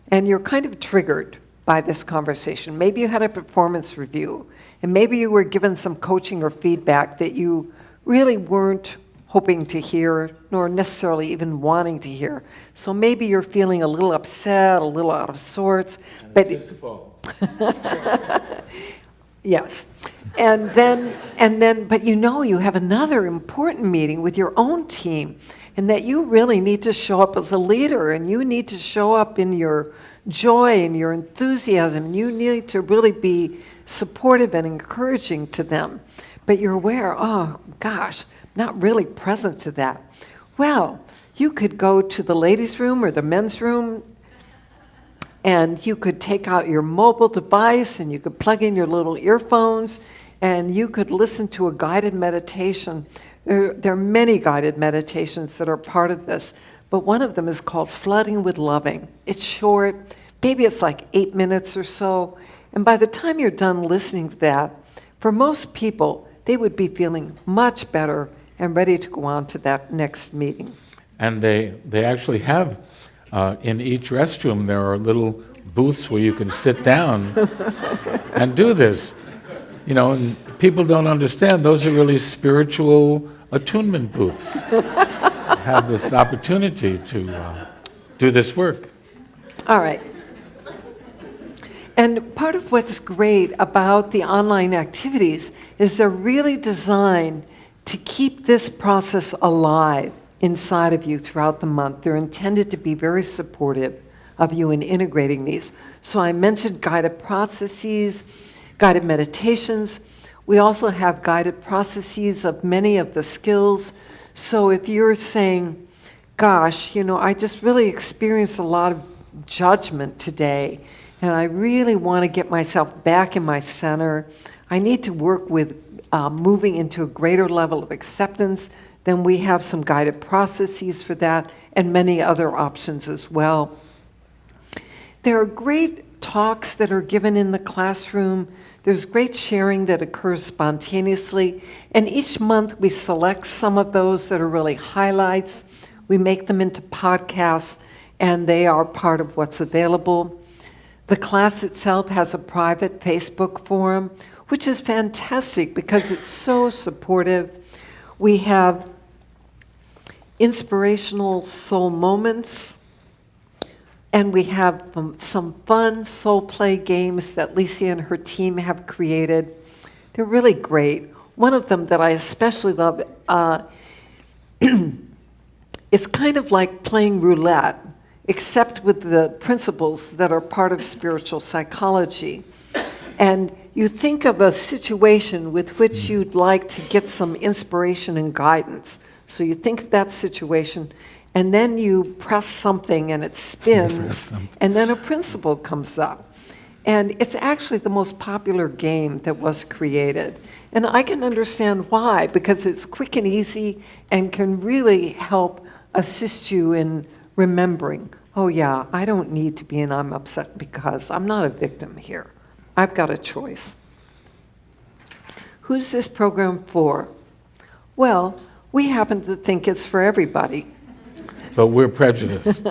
and you're kind of triggered by this conversation. Maybe you had a performance review, and maybe you were given some coaching or feedback that you really weren't hoping to hear, nor necessarily even wanting to hear. So maybe you're feeling a little upset, a little out of sorts. But yes. And then, but you know you have another important meeting with your own team, and that you really need to show up as a leader, and you need to show up in your joy and your enthusiasm, and you need to really be supportive and encouraging to them. But you're aware, oh gosh, not really present to that. Well, you could go to the ladies' room or the men's room, and you could take out your mobile device and you could plug in your little earphones and you could listen to a guided meditation. There are many guided meditations that are part of this, but one of them is called Flooding with Loving. It's short, maybe it's like 8 minutes or so, and by the time you're done listening to that, for most people, they would be feeling much better and ready to go on to that next meeting. And they actually have, in each restroom, there are little booths where you can sit down and do this. You know, and people don't understand, those are really spiritual attunement booths. Have this opportunity to do this work. All right. And part of what's great about the online activities is they're really designed to keep this process alive. inside of you throughout the month. They're intended to be very supportive of you in integrating these. So I mentioned guided processes, guided meditations. We also have guided processes of many of the skills. So if you're saying, gosh, I just really experienced a lot of judgment today, and I really want to get myself back in my center, I need to work with moving into a greater level of acceptance, then we have some guided processes for that and many other options as well. There are great talks that are given in the classroom. There's great sharing that occurs spontaneously. And each month we select some of those that are really highlights. We make them into podcasts, and they are part of what's available. The class itself has a private Facebook forum, which is fantastic because it's so supportive. We have inspirational soul moments, and we have some fun soul play games that Lisa and her team have created. They're really great. One of them that I especially love, it's kind of like playing roulette, except with the principles that are part of spiritual psychology. And you think of a situation with which you'd like to get some inspiration and guidance. So you think of that situation, and then you press something and it spins, and then a principle comes up. And it's actually the most popular game that was created. And I can understand why, because it's quick and easy and can really help assist you in remembering, oh yeah, I don't need to be in I'm upset because I'm not a victim here. I've got a choice. Who's this program for? Well, we happen to think it's for everybody. But we're prejudiced.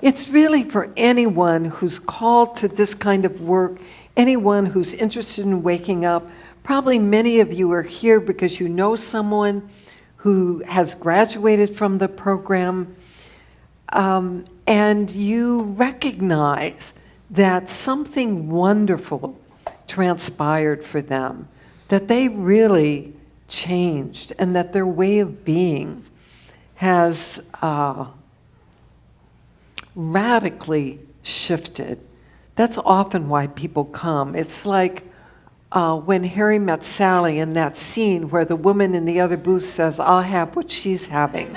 It's really for anyone who's called to this kind of work, anyone who's interested in waking up. Probably many of you are here because you know someone who has graduated from the program, and you recognize that something wonderful transpired for them, that they really changed, and that their way of being has radically shifted. That's often why people come. It's like when Harry met Sally in that scene where the woman in the other booth says, I'll have what she's having.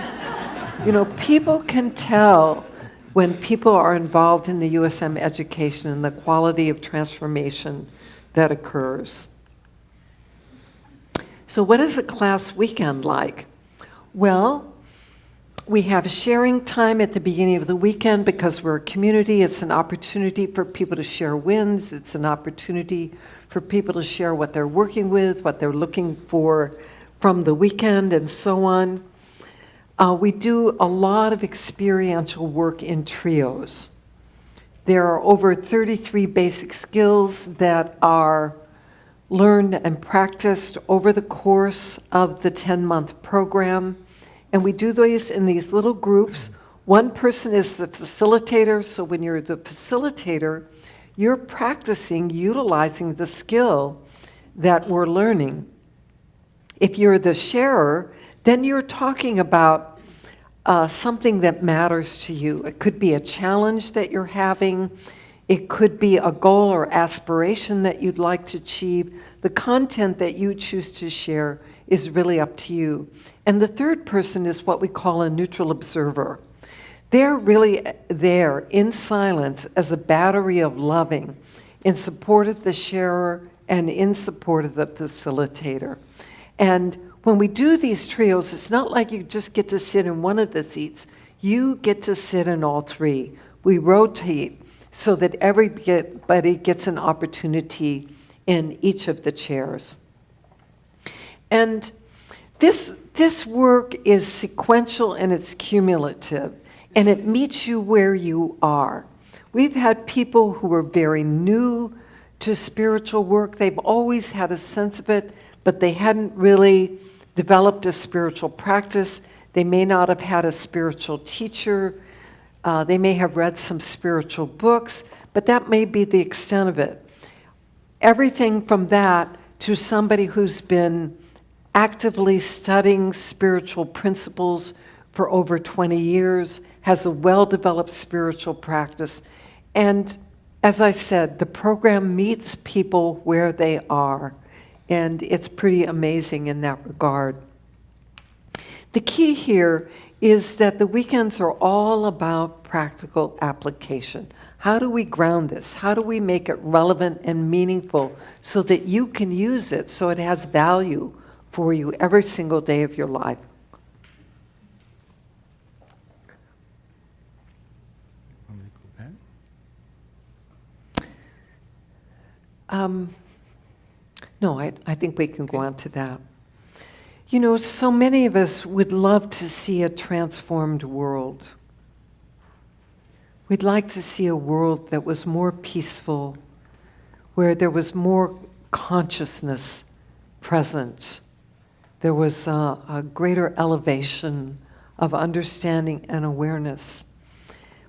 People can tell when people are involved in the USM education and the quality of transformation that occurs. So what is a class weekend like? Well, we have sharing time at the beginning of the weekend because we're a community. It's an opportunity for people to share wins. It's an opportunity for people to share what they're working with, what they're looking for from the weekend, and so on. We do a lot of experiential work in trios. There are over 33 basic skills that are learned and practiced over the course of the 10-month program. And we do these in these little groups. One person is the facilitator, so when you're the facilitator, you're practicing utilizing the skill that we're learning. If you're the sharer, then you're talking about something that matters to you. It could be a challenge that you're having. It could be a goal or aspiration that you'd like to achieve. The content that you choose to share is really up to you. And the third person is what we call a neutral observer. They're really there in silence as a battery of loving in support of the sharer and in support of the facilitator. And when we do these trios, it's not like you just get to sit in one of the seats. You get to sit in all three. We rotate so that everybody gets an opportunity in each of the chairs. And this work is sequential and it's cumulative, and it meets you where you are. We've had people who are very new to spiritual work. They've always had a sense of it, but they hadn't really developed a spiritual practice. They may not have had a spiritual teacher. They may have read some spiritual books, but that may be the extent of it. Everything from that to somebody who's been actively studying spiritual principles, for over 20 years, has a well-developed spiritual practice. And as I said, the program meets people where they are, and it's pretty amazing in that regard. The key here is that the weekends are all about practical application. How do we ground this? How do we make it relevant and meaningful so that you can use it so it has value for you every single day of your life? No, I think we can go on to that. You know, so many of us would love to see a transformed world. We'd like to see a world that was more peaceful, where there was more consciousness present. There was a greater elevation of understanding and awareness.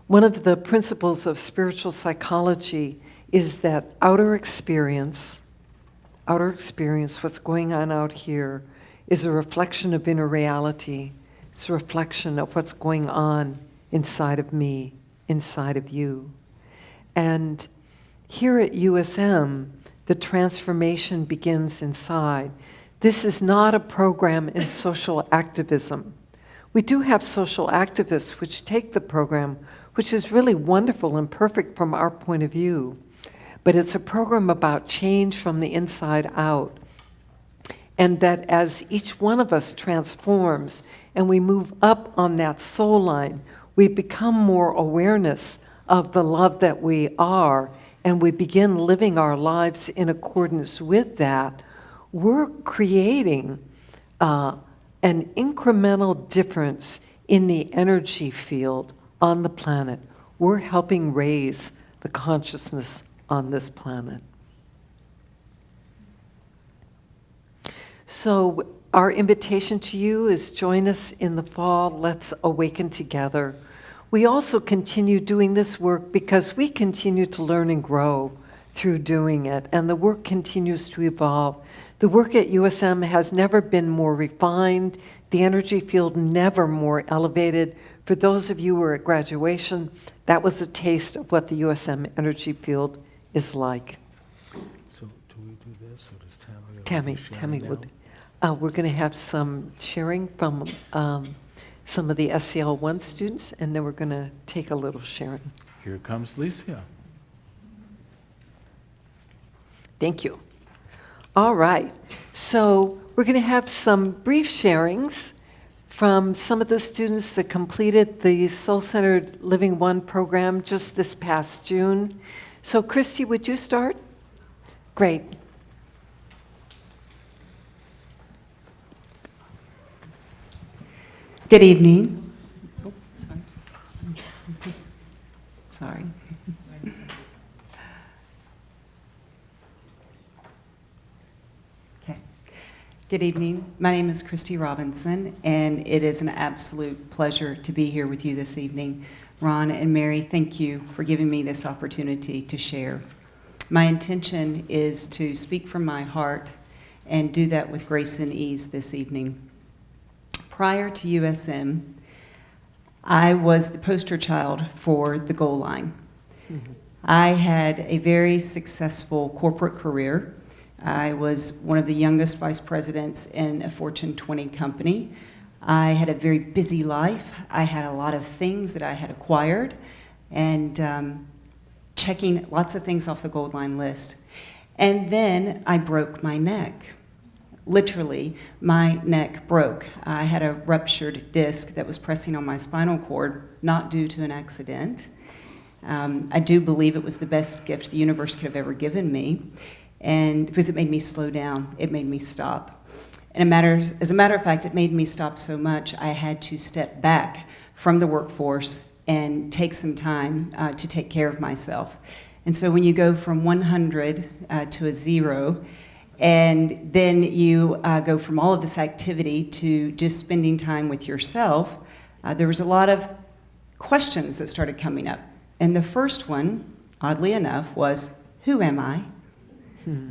One of the principles of spiritual psychology is that outer experience, what's going on out here, is a reflection of inner reality. It's a reflection of what's going on inside of me, inside of you. And here at USM, the transformation begins inside. This is not a program in social activism. We do have social activists which take the program, which is really wonderful and perfect from our point of view. But it's a program about change from the inside out. And that as each one of us transforms and we move up on that soul line, we become more awareness of the love that we are, and we begin living our lives in accordance with that. We're creating an incremental difference in the energy field on the planet. We're helping raise the consciousness on this planet. So our invitation to you is join us in the fall. Let's awaken together. We also continue doing this work because we continue to learn and grow through doing it, and the work continues to evolve. The work at USM has never been more refined, the energy field never more elevated. For those of you who are at graduation, that was a taste of what the USM energy field is like. So do we do this, or does Tammy? Tammy would. We're going to have some sharing from some of the SCL1 students, and then we're going to take a little sharing. Here comes Licia. Thank you. All right. So we're going to have some brief sharings from some of the students that completed the Soul-Centered Living 1 program just this past June. So Christy, would you start? Great. Good evening. Oh, sorry. Okay. Good evening. My name is Christy Robinson, and it is an absolute pleasure to be here with you this evening. Ron and Mary, thank you for giving me this opportunity to share. My intention is to speak from my heart and do that with grace and ease this evening. Prior to USM, I was the poster child for the goal line. Mm-hmm. I had a very successful corporate career. I was one of the youngest vice presidents in a Fortune 20 company. I had a very busy life. I had a lot of things that I had acquired, and checking lots of things off the gold line list. And then I broke my neck. Literally, my neck broke. I had a ruptured disc that was pressing on my spinal cord, not due to an accident. I do believe it was the best gift the universe could have ever given me, and because it made me slow down, it made me stop. And as a matter of fact, it made me stop so much, I had to step back from the workforce and take some time to take care of myself. And so when you go from 100 to a 0, and then you go from all of this activity to just spending time with yourself, there was a lot of questions that started coming up. And the first one, oddly enough, was, who am I?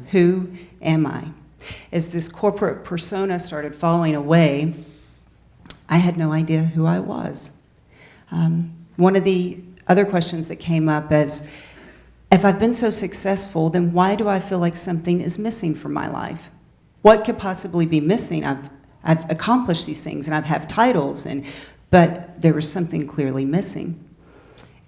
Who am I? As this corporate persona started falling away, I had no idea who I was. One of the other questions that came up is, if I've been so successful, then why do I feel like something is missing from my life? What could possibly be missing? I've accomplished these things and I've had titles, but there was something clearly missing.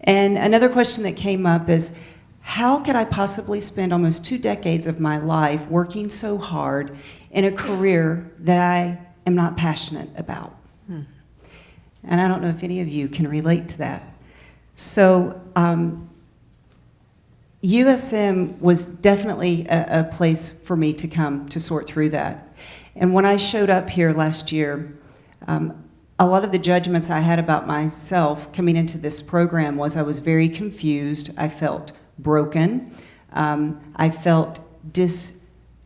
And another question that came up is, how could I possibly spend almost 2 decades of my life working so hard in a career that I am not passionate about? And I don't know if any of you can relate to that. So USM was definitely a place for me to come to sort through that. And when I showed up here last year, a lot of the judgments I had about myself coming into this program was I was very confused. I felt broken. I felt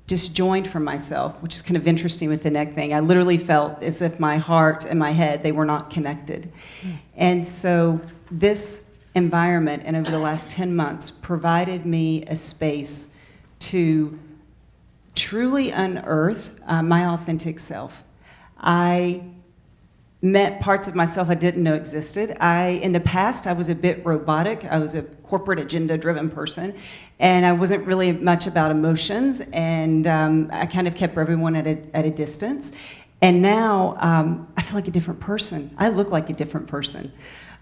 disjoined from myself, which is kind of interesting with the neck thing. I literally felt as if my heart and my head, they were not connected. And so this environment, and over the last 10 months, provided me a space to truly unearth my authentic self. I met parts of myself I didn't know existed. In the past, I was a bit robotic. I was a corporate agenda-driven person, and I wasn't really much about emotions, and I kind of kept everyone at a distance. And now, I feel like a different person. I look like a different person.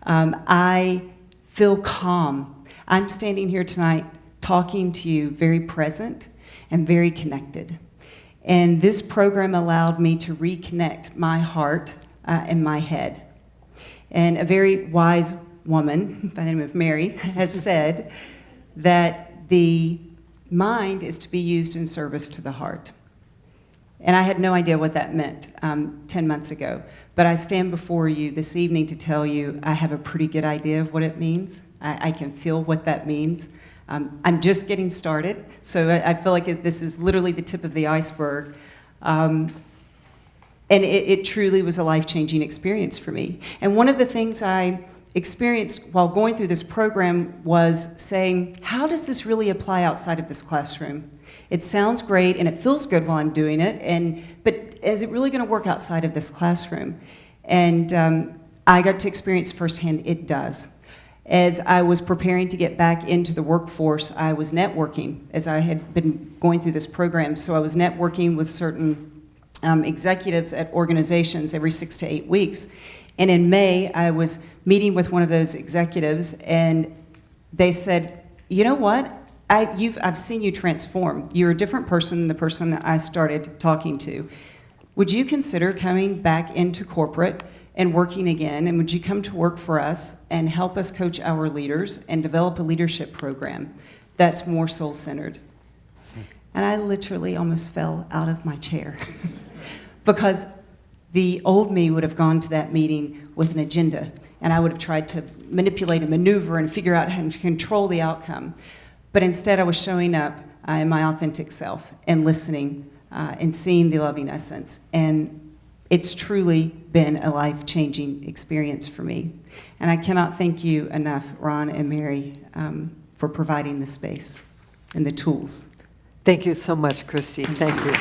I feel calm. I'm standing here tonight talking to you very present and very connected. And this program allowed me to reconnect my heart and my head. And a very wise woman by the name of Mary has said that the mind is to be used in service to the heart. And I had no idea what that meant 10 months ago. But I stand before you this evening to tell you I have a pretty good idea of what it means. I can feel what that means. I'm just getting started, so I feel like this is literally the tip of the iceberg. And it truly was a life-changing experience for me. And one of the things I experienced while going through this program was saying, how does this really apply outside of this classroom? It sounds great and it feels good while I'm doing it, but is it really going to work outside of this classroom? And I got to experience firsthand it does. As I was preparing to get back into the workforce, I was networking as I had been going through this program. So I was networking with certain executives at organizations every 6 to 8 weeks. And in May, I was meeting with one of those executives, and they said, you know what? I've seen you transform. You're a different person than the person that I started talking to. Would you consider coming back into corporate and working again? And would you come to work for us and help us coach our leaders and develop a leadership program that's more soul-centered? And I literally almost fell out of my chair because the old me would have gone to that meeting with an agenda, and I would have tried to manipulate and maneuver and figure out how to control the outcome. But instead, I was showing up in my authentic self and listening and seeing the loving essence. And it's truly been a life-changing experience for me. And I cannot thank you enough, Ron and Mary, for providing the space and the tools. Thank you so much, Christy. Thank you.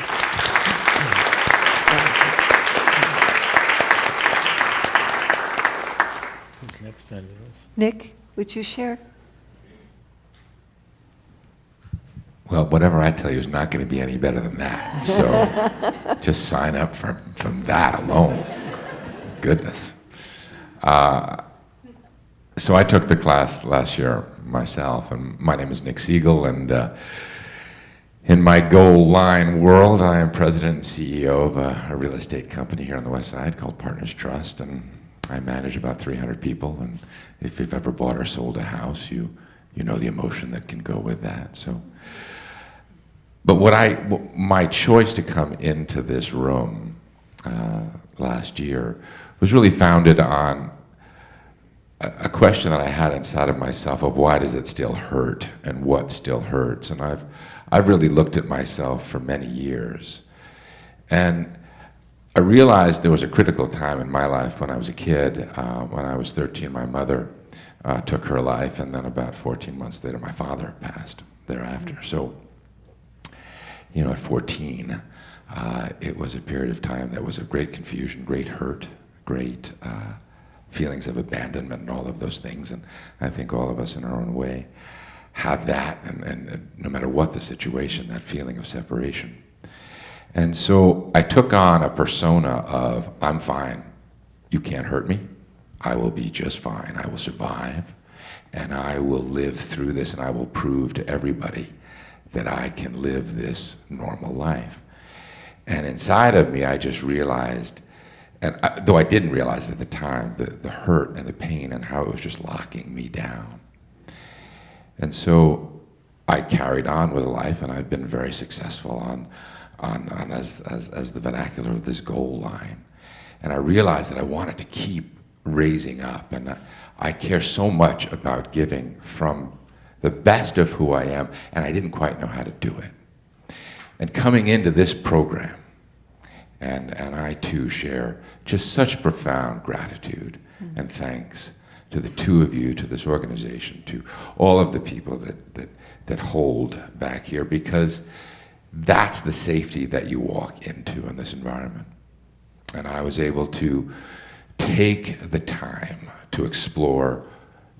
Who's next on the list? Nick, would you share? Well, whatever I tell you is not going to be any better than that. So just sign up from that alone. Goodness. So I took the class last year myself, and my name is Nick Siegel, and in my goal line world, I am president and CEO of a real estate company here on the West Side called Partners Trust, and I manage about 300 people. And if you've ever bought or sold a house, you know the emotion that can go with that. So. But my choice to come into this room last year was really founded on a question that I had inside of myself of why does it still hurt and what still hurts. And I've really looked at myself for many years. And I realized there was a critical time in my life when I was a kid. When I was 13, my mother took her life, and then about 14 months later, my father passed thereafter. So. At 14, it was a period of time that was of great confusion, great hurt, great feelings of abandonment and all of those things. And I think all of us in our own way have that, and no matter what the situation, that feeling of separation. And so I took on a persona of, I'm fine, you can't hurt me, I will be just fine, I will survive, and I will live through this, and I will prove to everybody that I can live this normal life. And inside of me, I just realized, and though I didn't realize it at the time, the hurt and the pain and how it was just locking me down. And so I carried on with life, and I've been very successful on as the vernacular of this goal line. And I realized that I wanted to keep raising up, and I care so much about giving from the best of who I am, and I didn't quite know how to do it. And coming into this program, and I too share just such profound gratitude and thanks to the two of you, to this organization, to all of the people that hold back here, because that's the safety that you walk into in this environment. And I was able to take the time to explore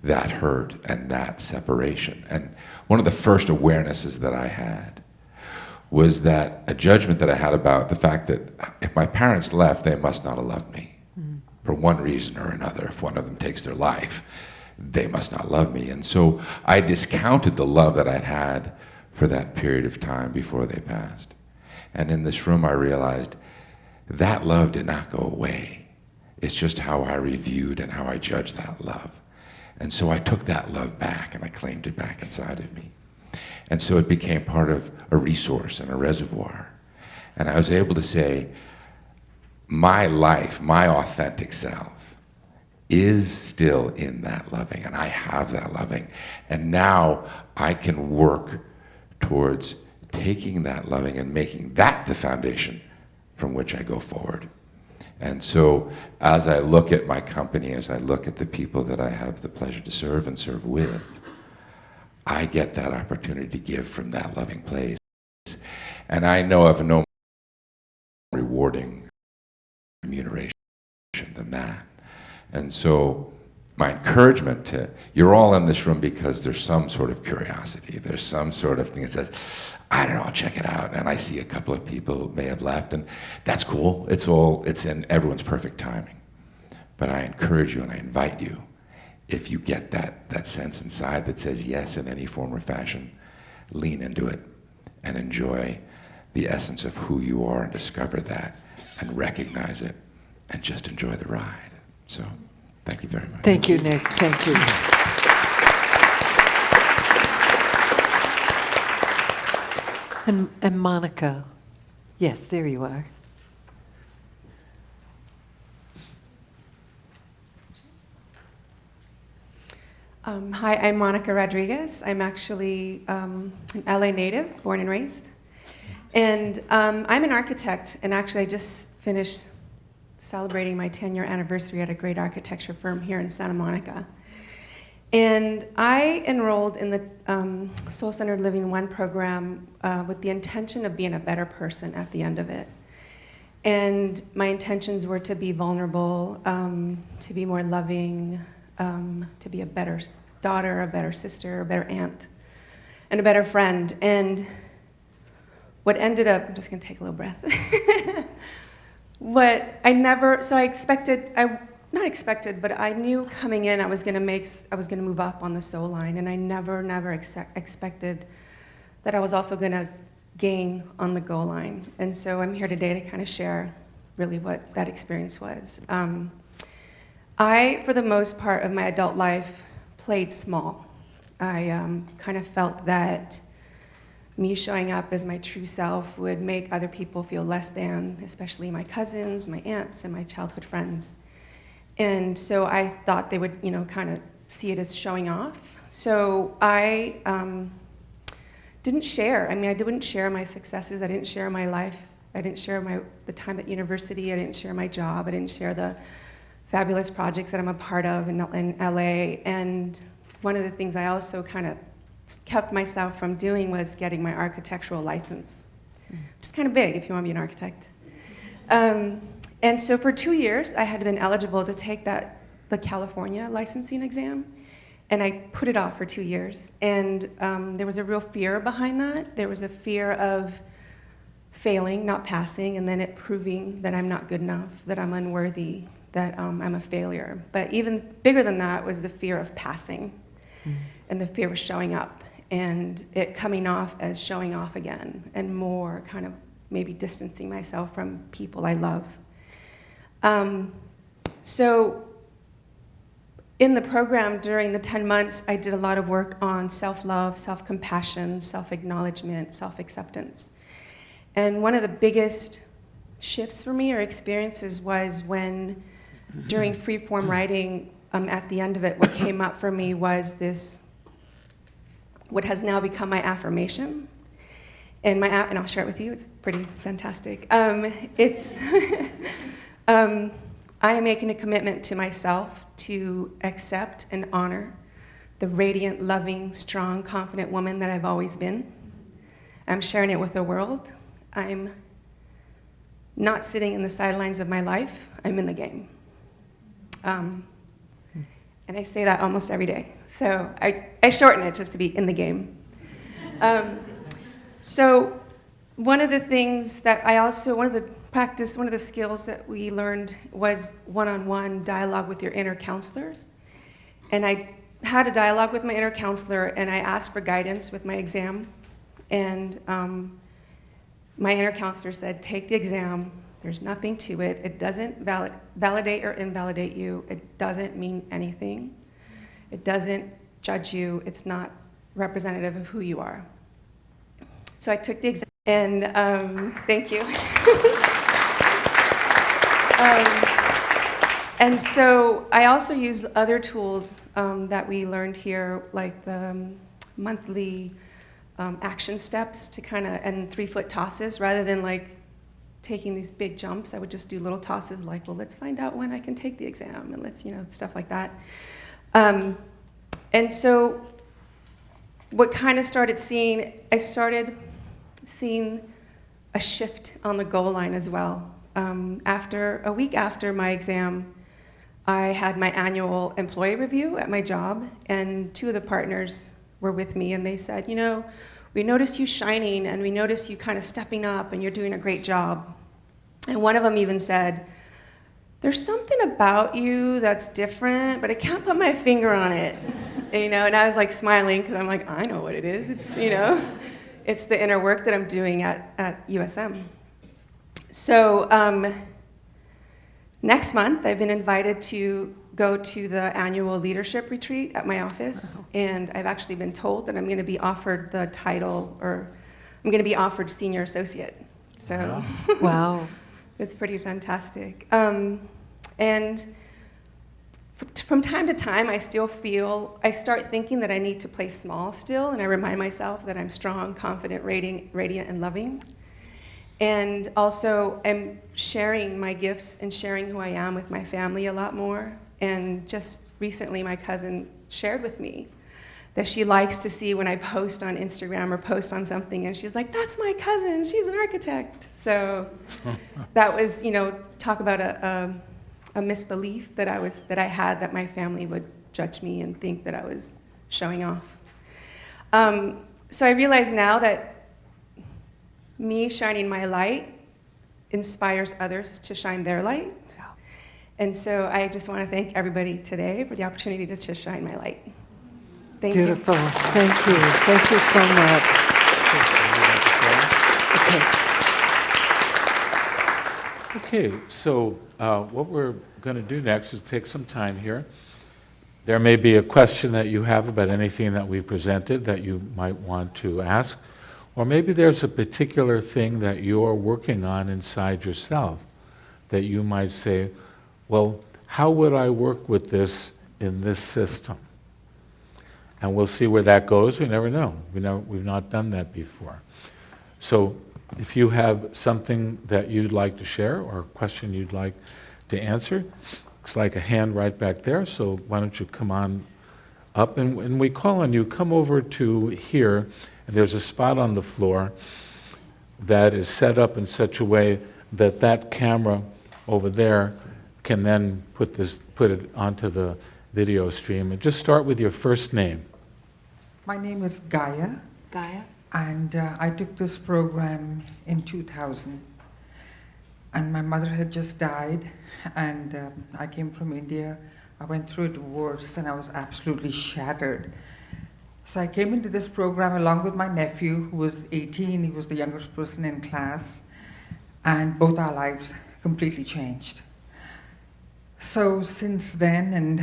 that hurt and that separation. And one of the first awarenesses that I had was that a judgment that I had about the fact that if my parents left, they must not have loved me. For one reason or another. If one of them takes their life, they must not love me. And so I discounted the love that I'd had for that period of time before they passed. And in this room, I realized that love did not go away. It's just how I reviewed and how I judged that love. And so I took that love back, and I claimed it back inside of me. And so it became part of a resource and a reservoir. And I was able to say, my life, my authentic self, is still in that loving, and I have that loving. And now I can work towards taking that loving and making that the foundation from which I go forward. And so as I look at my company, as I look at the people that I have the pleasure to serve and serve with, I get that opportunity to give from that loving place. And I know of no more rewarding remuneration than that. And so my encouragement to, you're all in this room because there's some sort of curiosity, there's some sort of thing that says, I don't know, I'll check it out. And I see a couple of people may have left, and that's cool. It's in everyone's perfect timing. But I encourage you and I invite you, if you get that sense inside that says yes in any form or fashion, lean into it and enjoy the essence of who you are and discover that and recognize it and just enjoy the ride. So thank you very much. Thank you, Nick. Thank you. And Monica. Yes, there you are. Hi, I'm Monica Rodriguez. I'm actually an LA native, born and raised. And I'm an architect, and actually I just finished celebrating my 10-year anniversary at a great architecture firm here in Santa Monica. And I enrolled in the Soul-Centered Living 1 program with the intention of being a better person at the end of it. And my intentions were to be vulnerable, to be more loving, to be a better daughter, a better sister, a better aunt, and a better friend. And what ended up, I'm just gonna take a little breath. Not expected, but I knew coming in I was gonna move up on the soul line, and I never expected that I was also gonna gain on the goal line. And so I'm here today to kind of share really what that experience was. I, for the most part of my adult life, played small. I kind of felt that me showing up as my true self would make other people feel less than, especially my cousins, my aunts, and my childhood friends. And so I thought they would, kind of see it as showing off. So I didn't share. I didn't share my successes. I didn't share my life. I didn't share the time at university. I didn't share my job. I didn't share the fabulous projects that I'm a part of in LA. And one of the things I also kind of kept myself from doing was getting my architectural license, which is kind of big if you want to be an architect. And so for 2 years, I had been eligible to take the California licensing exam, and I put it off for 2 years. And there was a real fear behind that. There was a fear of failing, not passing, and then it proving that I'm not good enough, that I'm unworthy, that I'm a failure. But even bigger than that was the fear of passing, and the fear of showing up, and it coming off as showing off again, and more kind of maybe distancing myself from people I love. So in the program during the 10 months, I did a lot of work on self-love, self-compassion, self-acknowledgement, self-acceptance. And one of the biggest shifts for me or experiences was when, during free-form writing, at the end of it, what came up for me was this, what has now become my affirmation. And and I'll share it with you, it's pretty fantastic. It's, I am making a commitment to myself to accept and honor the radiant, loving, strong, confident woman that I've always been. I'm sharing it with the world. I'm not sitting in the sidelines of my life, I'm in the game. And I say that almost every day. So I shorten it just to be in the game. So one of the things that one of the skills that we learned was one-on-one dialogue with your inner counselor. And I had a dialogue with my inner counselor, and I asked for guidance with my exam. And my inner counselor said, take the exam. There's nothing to it. It doesn't validate or invalidate you. It doesn't mean anything. It doesn't judge you. It's not representative of who you are. So I took the exam, and thank you. And so I also used other tools that we learned here, like the monthly action steps to and 3-foot tosses. Rather than like taking these big jumps, I would just do little tosses like, well, let's find out when I can take the exam, and let's, stuff like that. And so what I started seeing a shift on the goal line as well. A week after my exam, I had my annual employee review at my job, and 2 of the partners were with me, and they said, we noticed you shining, and we noticed you kind of stepping up, and you're doing a great job. And one of them even said, there's something about you that's different, but I can't put my finger on it. And I was like smiling, because I'm like, I know what it is. It's, it's the inner work that I'm doing at USM. So next month, I've been invited to go to the annual leadership retreat at my office. Wow. And I've actually been told that I'm going to be offered the title, or I'm going to be offered senior associate. So wow. It's pretty fantastic. And from time to time, I start thinking that I need to play small still, and I remind myself that I'm strong, confident, radiant, and loving. And also, I'm sharing my gifts and sharing who I am with my family a lot more. And just recently, my cousin shared with me that she likes to see when I post on Instagram or post on something, and she's like, that's my cousin, she's an architect. So that was, talk about a misbelief that I had that my family would judge me and think that I was showing off. So I realize now that me shining my light inspires others to shine their light. And so I just want to thank everybody today for the opportunity to just shine my light. Thank you. Beautiful. Thank you. Thank you so much. Okay, so what we're going to do next is take some time here. There may be a question that you have about anything that we presented that you might want to ask, or maybe there's a particular thing that you're working on inside yourself that you might say, well, how would I work with this in this system? And we'll see where that goes. We never know. We've not done that before. So if you have something that you'd like to share or a question you'd like to answer, looks like a hand right back there, so why don't you come on up, and we call on you, come over to here, and there's a spot on the floor that is set up in such a way that that camera over there can then put it onto the video stream. And just start with your first name. My name is Gaia, Gaia? and I took this program in 2000. And my mother had just died, and I came from India. I went through a divorce, and I was absolutely shattered. So I came into this program along with my nephew, who was 18. He was the youngest person in class, and both our lives completely changed. So since then, and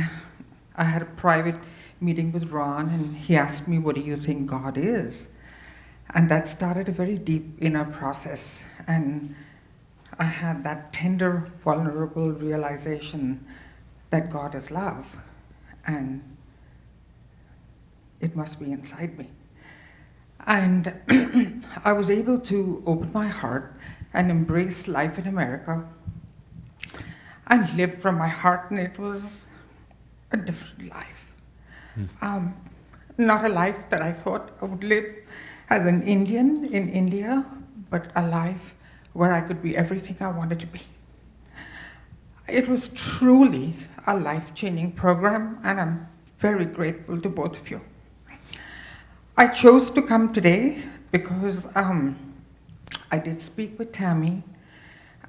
I had a private meeting with Ron, and he asked me, what do you think God is? And that started a very deep inner process. And I had that tender, vulnerable realization that God is love, and it must be inside me. And I was able to open my heart and embrace life in America and live from my heart, and it was a different life. Not a life that I thought I would live as an Indian in India, but a life where I could be everything I wanted to be. It was truly a life-changing program, and I'm very grateful to both of you. I chose to come today because I did speak with Tammy,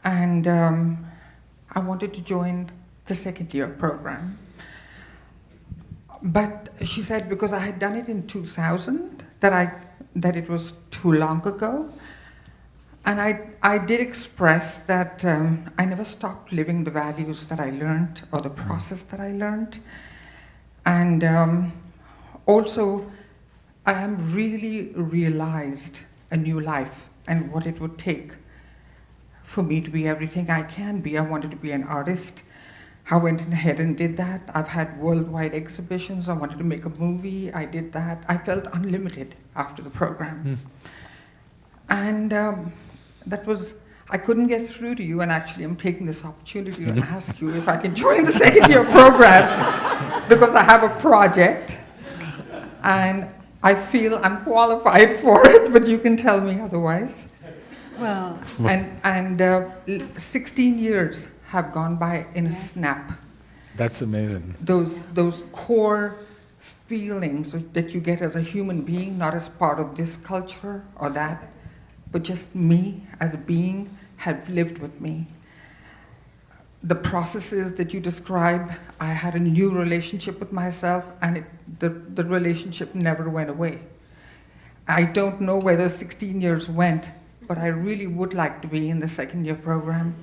and I wanted to join the second-year program. But she said because I had done it in 2000, that it was too long ago. And I did express that I never stopped living the values that I learned or the process that I learned. And also, I am really realized a new life and what it would take for me to be everything I can be. I wanted to be an artist. I went ahead and did that. I've had worldwide exhibitions. I wanted to make a movie. I did that. I felt unlimited after the program. And that was, I couldn't get through to you, and actually I'm taking this opportunity to ask you if I can join the second year program, because I have a project, and I feel I'm qualified for it, but you can tell me otherwise. Well, And 16 years have gone by in a snap. That's amazing. Those core feelings that you get as a human being, not as part of this culture or that, but just me as a being, have lived with me. The processes that you describe, I had a new relationship with myself, and the relationship never went away. I don't know where those 16 years went, but I really would like to be in the second year program.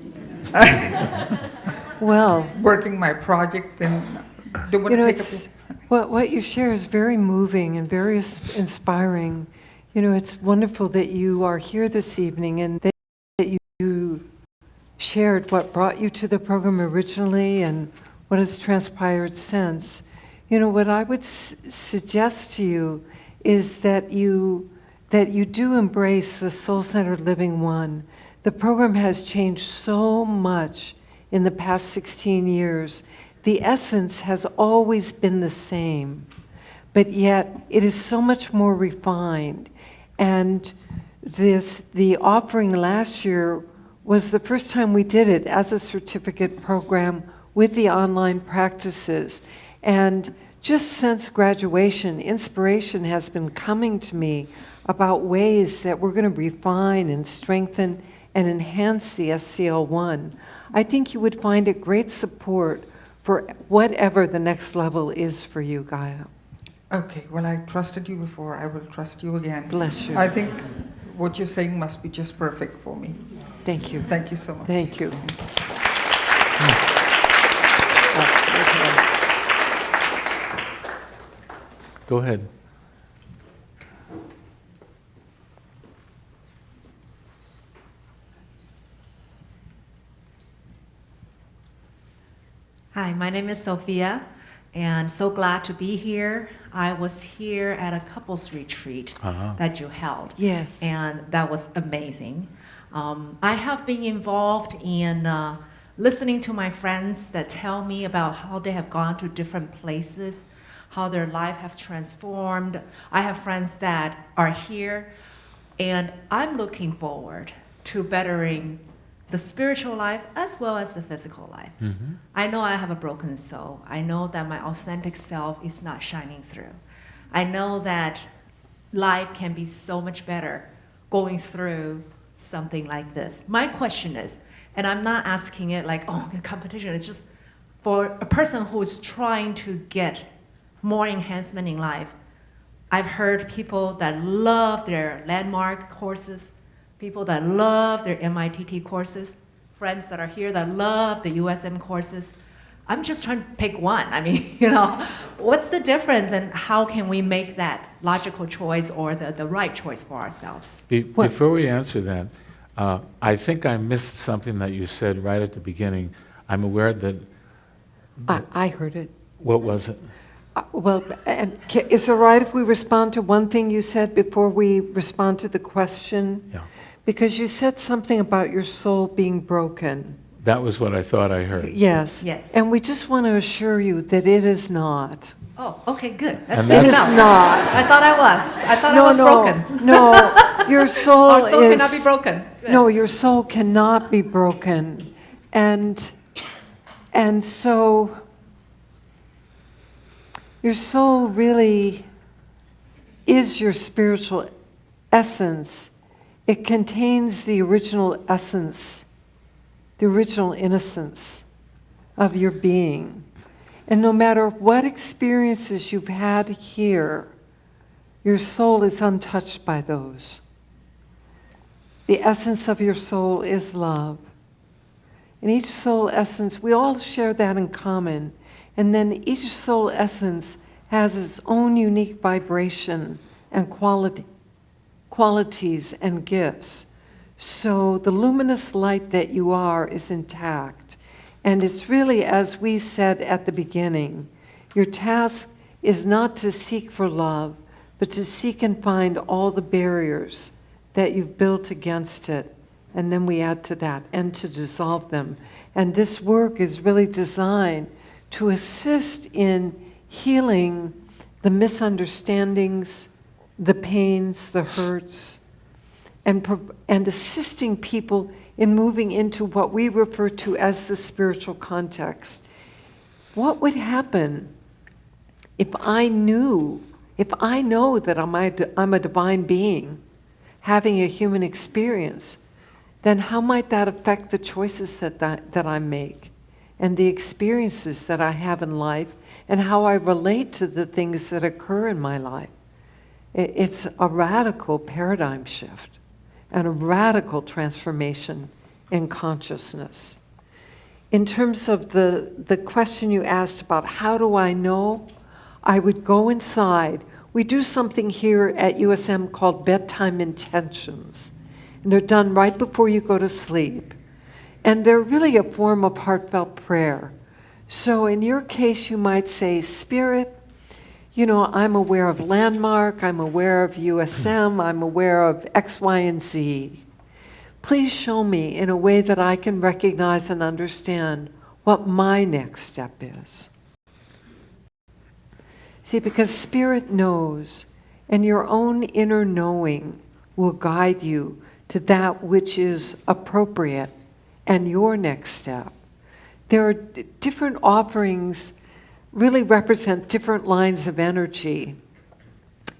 well, Working my project, and don't want you know, to take it's, what you share is very moving and very inspiring. You know, it's wonderful that you are here this evening and that you shared what brought you to the program originally and what has transpired since. You know, what I would suggest to you is that you do embrace the soul-centered living one. The program has changed so much in the past 16 years. The essence has always been the same, but yet it is so much more refined. And the offering last year was the first time we did it as a certificate program with the online practices. And just since graduation, inspiration has been coming to me about ways that we're going to refine and strengthen and enhance the SCL1. I think you would find it great support for whatever the next level is for you, Gaia. Okay, well, I trusted you before. I will trust you again. Bless you. I think what you're saying must be just perfect for me. Thank you. Thank you so much. Thank you. Go ahead. Hi, my name is Sophia, and so glad to be here. I was here at a couples retreat that you held. Yes. And that was amazing. I have been involved in listening to my friends that tell me about how they have gone to different places, how their life has transformed. I have friends that are here, and I'm looking forward to bettering the spiritual life as well as the physical life. I know I have a broken soul. I know that my authentic self is not shining through. I know that life can be so much better going through something like this. My question is, and I'm not asking it like, oh, a competition, it's just for a person who is trying to get more enhancement in life. I've heard people that love their landmark courses, people that love their MITT courses, friends that are here that love the USM courses. I'm just trying to pick one. I mean, what's the difference and how can we make that logical choice or the right choice for ourselves? Before we answer that, I think I missed something that you said right at the beginning. I'm aware that... I heard it. What was it? Well, and is it right if we respond to one thing you said before we respond to the question? Yeah. Because you said something about your soul being broken. That was what I thought I heard. Yes. Yes. And we just want to assure you that it is not. Oh, okay, good. That's And good It to is know. not. I thought I was. I thought I was broken. No, your soul Our soul is... cannot be broken. Good. No, your soul cannot be broken. And so your soul really is your spiritual essence. It contains the original essence, the original innocence of your being. And no matter what experiences you've had here, your soul is untouched by those. The essence of your soul is love. And each soul essence, we all share that in common. And then each soul essence has its own unique vibration and qualities and gifts. So the luminous light that you are is intact. And it's really, as we said at the beginning, your task is not to seek for love, but to seek and find all the barriers that you've built against it. And then we add to that, and to dissolve them. And this work is really designed to assist in healing the misunderstandings, the pains, the hurts, and assisting people in moving into what we refer to as the spiritual context. What would happen if I know that I'm a divine being having a human experience? Then how might that affect the choices that I make and the experiences that I have in life and how I relate to the things that occur in my life? It's a radical paradigm shift and a radical transformation in consciousness. In terms of the question you asked about how do I know, I would go inside. We do something here at USM called bedtime intentions. And they're done right before you go to sleep. And they're really a form of heartfelt prayer. So in your case, you might say, Spirit, I'm aware of landmark, I'm aware of USM, I'm aware of X, Y, and Z. Please show me in a way that I can recognize and understand what my next step is. See, because Spirit knows, and your own inner knowing will guide you to that which is appropriate and your next step. There are different offerings really represent different lines of energy,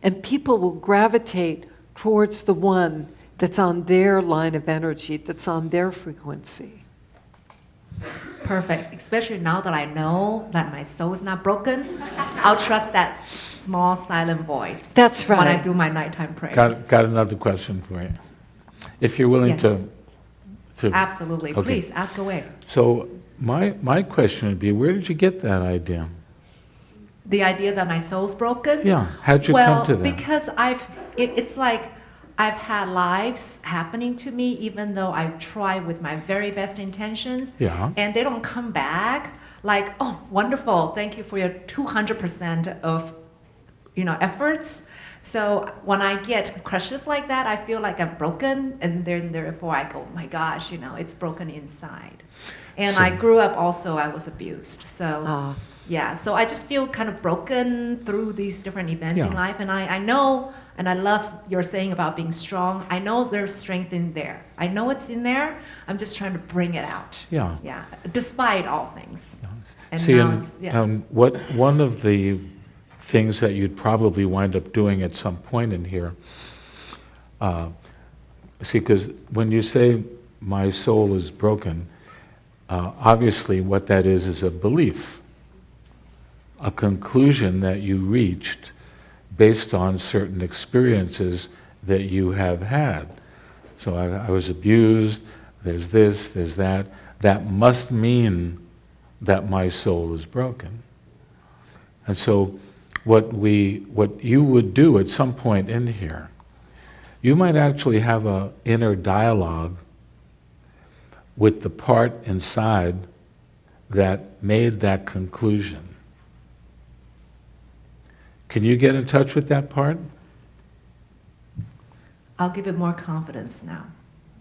and people will gravitate towards the one that's on their line of energy, that's on their frequency. Perfect. Especially now that I know that my soul is not broken, I'll trust that small silent voice. That's right. When I do my nighttime prayers. Got another question for you. If you're willing Yes. to Absolutely. Okay. Please ask away. So my question would be, where did you get that idea? The idea that my soul's broken? Yeah, how'd you well, come to that? Because it's like I've had lives happening to me, even though I try with my very best intentions, Yeah. and they don't come back like, oh, wonderful, thank you for your 200% of, efforts. So when I get crushes like that, I feel like I'm broken, and then therefore I go, oh my gosh, it's broken inside. And So- I grew up also, I was abused, so. Ah. Yeah, so I just feel kind of broken through these different events in Yeah. life, and I know And I love your saying about being strong. I know there's strength in there. I know it's in there. I'm just trying to bring it out. Yeah. Yeah. Despite all things. And See, now and it's, yeah. one of the things that you'd probably wind up doing at some point in here, see, because when you say my soul is broken, obviously what that is a belief, a conclusion that you reached based on certain experiences that you have had. So I was abused, there's this, there's that. That must mean that my soul is broken. And so what you would do at some point in here, you might actually have an inner dialogue with the part inside that made that conclusion. Can you get in touch with that part? I'll give it more confidence now.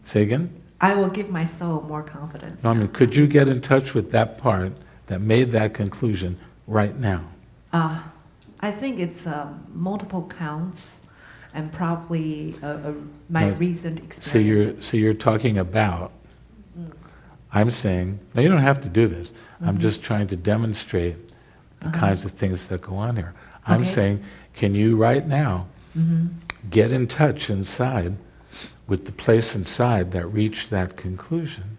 Say again? I will give my soul more confidence No, I now. mean, could you get in touch with that part that made that conclusion right now? I think it's multiple counts and probably my No, recent experiences. So you're talking about, I'm saying, now you don't have to do this. I'm just trying to demonstrate the kinds of things that go on here. I'm Okay. saying, can you right now get in touch inside with the place inside that reached that conclusion?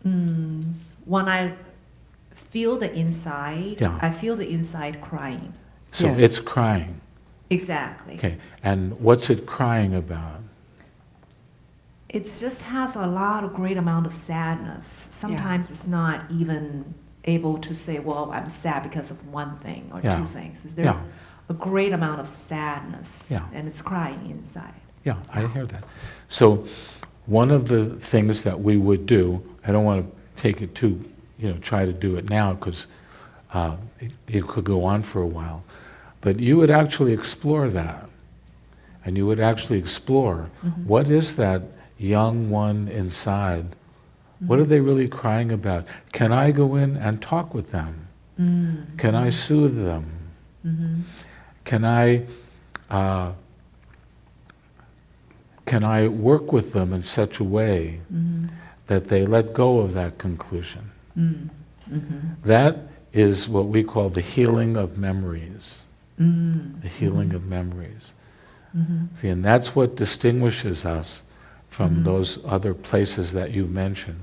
When I feel the inside, Yeah. I feel the inside crying. So Yes. it's crying. Exactly. Okay, and what's it crying about? It just has a lot of great amount of sadness. Sometimes it's not even able to say, well, I'm sad because of one thing or Yeah. two things. There's Yeah. a great amount of sadness, Yeah. and it's crying inside. Yeah, I hear that. So one of the things that we would do, I don't want to take it too, try to do it now because it could go on for a while, but you would actually explore that. And you would actually explore what is that young one inside? What are they really crying about? Can I go in and talk with them? Can I soothe them? Can I work with them in such a way that they let go of that conclusion? That is what we call the healing of memories. The healing of memories. See, and that's what distinguishes us from those other places that you mentioned.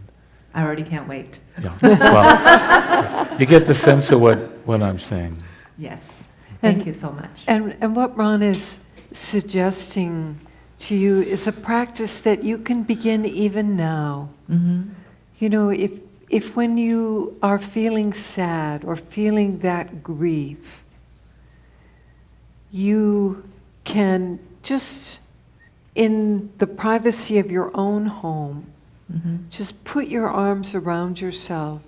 I already can't wait. Yeah. Well, you get the sense of what I'm saying. Yes. And- Thank you so much. And what Ron is suggesting to you is a practice that you can begin even now. You know, if when you are feeling sad or feeling that grief, you can just, in the privacy of your own home, just put your arms around yourself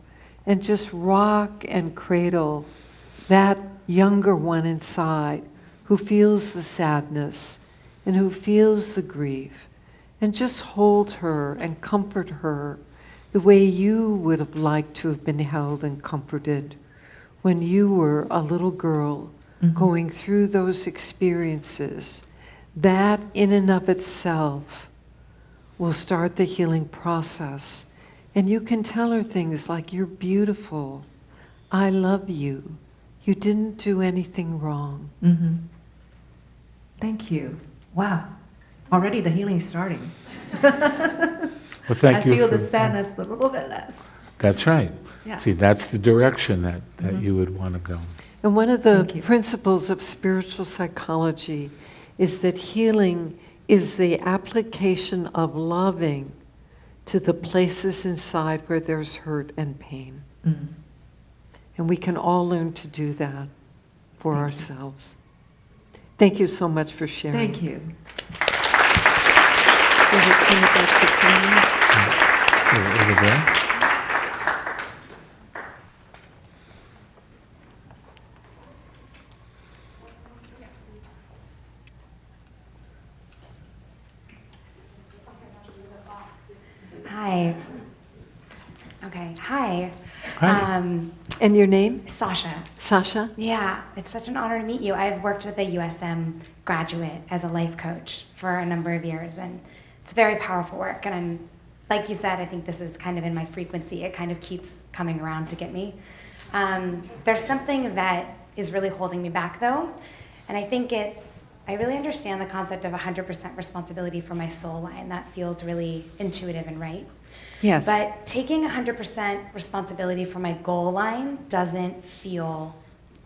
and just rock and cradle that younger one inside who feels the sadness and who feels the grief, and just hold her and comfort her the way you would have liked to have been held and comforted when you were a little girl going through those experiences. That in and of itself will start the healing process. And you can tell her things like, you're beautiful, I love you, you didn't do anything wrong. Thank you. Wow. Already the healing is starting. Well, thank I you feel for, the sadness a little bit less. That's right. Yeah. See, that's the direction that you would want to go. And one of the Thank you. principles of spiritual psychology is that healing is the application of loving to the places inside where there's hurt and pain. And we can all learn to do that for ourselves. Thank you so much for sharing. Thank you. Will you turn it back to Tony? Over there. Hi. Okay, hi. Hi. And your name? Sasha. Sasha? Yeah, it's such an honor to meet you. I've worked with a USM graduate as a life coach for a number of years, and it's very powerful work. And I'm, like you said, I think this is kind of in my frequency. It kind of keeps coming around to get me. There's something that is really holding me back, though, and I think I really understand the concept of 100% responsibility for my soul line. That feels really intuitive and right. Yes. But taking 100% responsibility for my goal line doesn't feel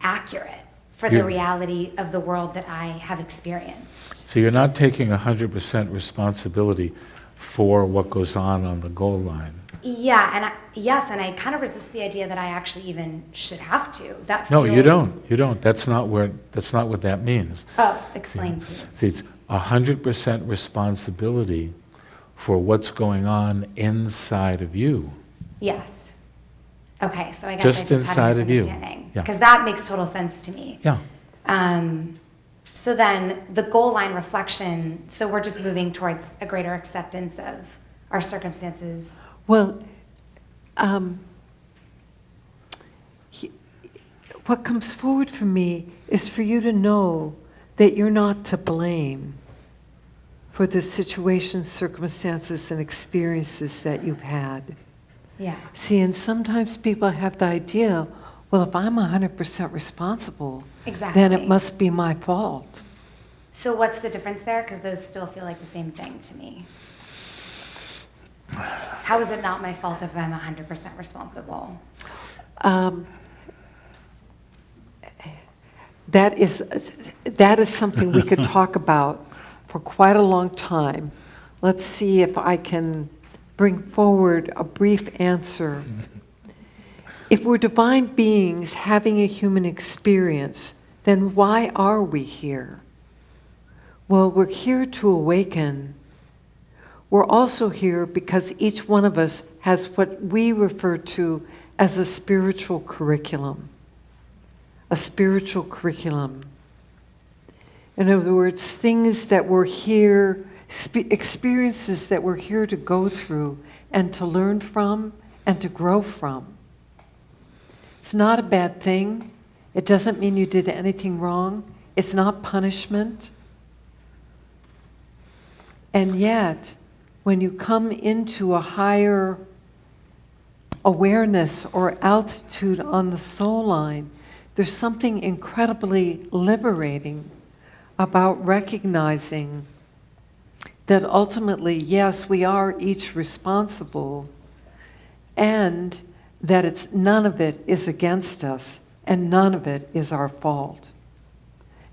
accurate for the reality of the world that I have experienced. So you're not taking 100% responsibility for what goes on the goal line. Yeah, and I kind of resist the idea that I actually even should have to. That No, feels... you don't. You don't. That's not what that means. Oh, explain, please. See, it's 100% responsibility for what's going on inside of you. Yes. Okay, so I guess Just I just had inside a of you. misunderstanding. Yeah. Because that makes total sense to me. Yeah. So then the goal line reflection, so we're just moving towards a greater acceptance of our circumstances. Well, what comes forward for me is for you to know that you're not to blame for the situations, circumstances, and experiences that you've had. Yeah. See, and sometimes people have the idea, well, if I'm 100% responsible, Exactly. then it must be my fault. So what's the difference there? Because those still feel like the same thing to me. How is it not my fault if I'm 100% responsible? That is something we could talk about for quite a long time. Let's see if I can bring forward a brief answer. If we're divine beings having a human experience, then why are we here? Well, we're here to awaken. We're also here because each one of us has what we refer to as a spiritual curriculum. A spiritual curriculum. In other words, things that we're here, experiences that we're here to go through and to learn from and to grow from. It's not a bad thing. It doesn't mean you did anything wrong. It's not punishment. And yet, when you come into a higher awareness or altitude on the soul line, there's something incredibly liberating about recognizing that ultimately, yes, we are each responsible, and that none of it is against us, and none of it is our fault.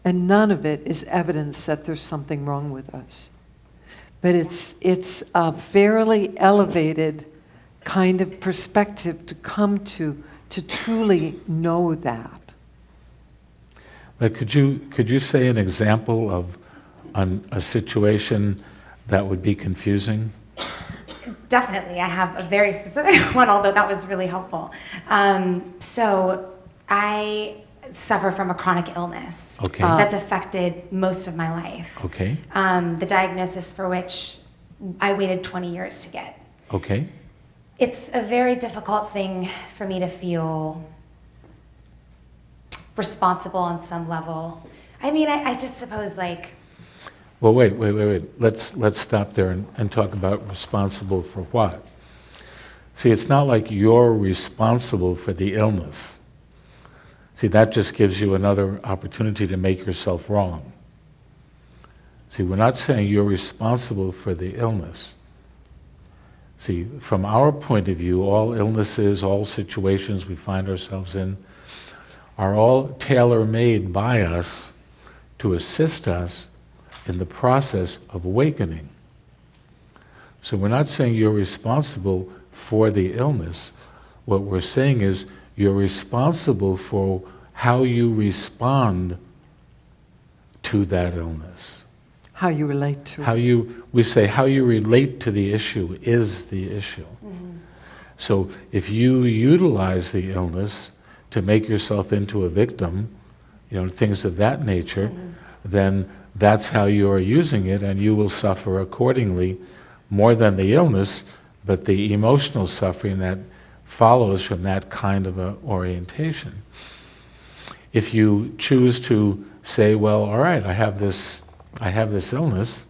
And none of it is evidence that there's something wrong with us. But it's a fairly elevated kind of perspective to come to truly know that. But could you say an example of a situation that would be confusing? Definitely. I have a very specific one, although that was really helpful. So I suffer from a chronic illness Okay. that's affected most of my life. Okay. The diagnosis for which I waited 20 years to get. Okay. It's a very difficult thing for me to feel responsible on some level. I mean, I just suppose like... Well, wait. Let's stop there and talk about responsible for what. See, it's not like you're responsible for the illness. See, that just gives you another opportunity to make yourself wrong. See, we're not saying you're responsible for the illness. See, from our point of view, all illnesses, all situations we find ourselves in are all tailor-made by us to assist us in the process of awakening. So we're not saying you're responsible for the illness. What we're saying is you're responsible for how you respond to that illness. How you relate to it. We say how you relate to the issue is the issue. Mm-hmm. So if you utilize the illness to make yourself into a victim, things of that nature, mm-hmm. then that's how you are using it, and you will suffer accordingly, more than the illness, but the emotional suffering that follows from that kind of a orientation. If you choose to say, well, all right, I have this illness,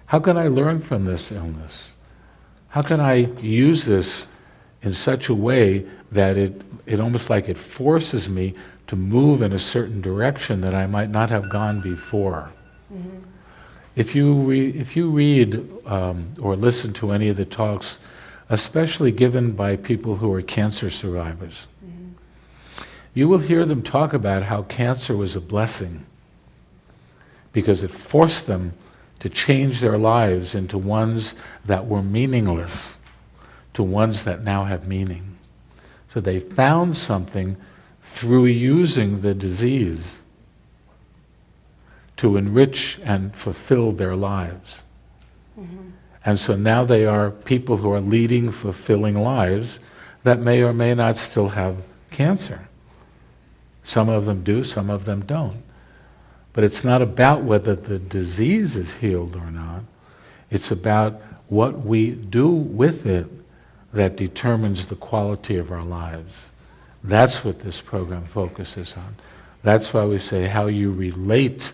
how can I learn from this illness? How can I use this in such a way that it almost like it forces me to move in a certain direction that I might not have gone before? Mm-hmm. If you read or listen to any of the talks, especially given by people who are cancer survivors, mm-hmm. you will hear them talk about how cancer was a blessing because it forced them to change their lives into ones that were meaningless to ones that now have meaning. So they found something through using the disease to enrich and fulfill their lives. Mm-hmm. And so now they are people who are leading fulfilling lives that may or may not still have cancer. Some of them do, some of them don't. But it's not about whether the disease is healed or not. It's about what we do with it that determines the quality of our lives. That's what this program focuses on. That's why we say how you relate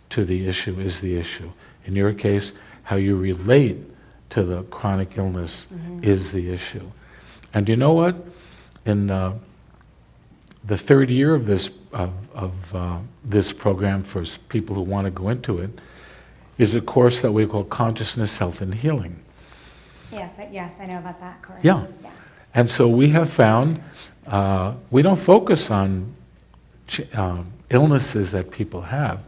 to the issue is the issue. In your case, how you relate to the chronic illness mm-hmm. is the issue. And you know what? In the third year of this program for people who want to go into it is a course that we call Consciousness, Health, and Healing. Yes, I know about that course. Yeah. And so we have found we don't focus on illnesses that people have.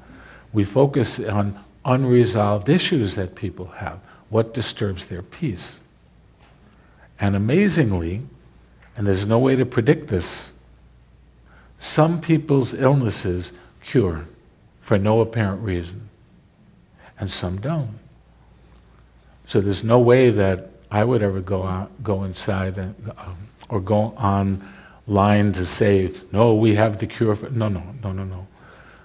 We focus on unresolved issues that people have. What disturbs their peace? And amazingly, and there's no way to predict this, some people's illnesses cure for no apparent reason, and some don't. So there's no way that I would ever go inside and, or go online to say, no, we have the cure for, no.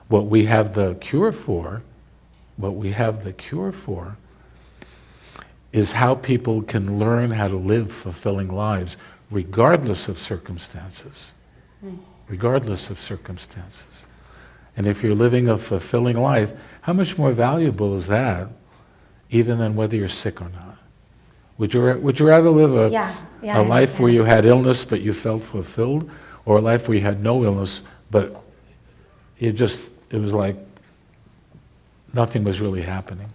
What we have the cure for is how people can learn how to live fulfilling lives regardless of circumstances. Regardless of circumstances. And if you're living a fulfilling life, how much more valuable is that even than whether you're sick or not? Would you rather live a life where you had illness but you felt fulfilled, or a life where you had no illness but it was like nothing was really happening?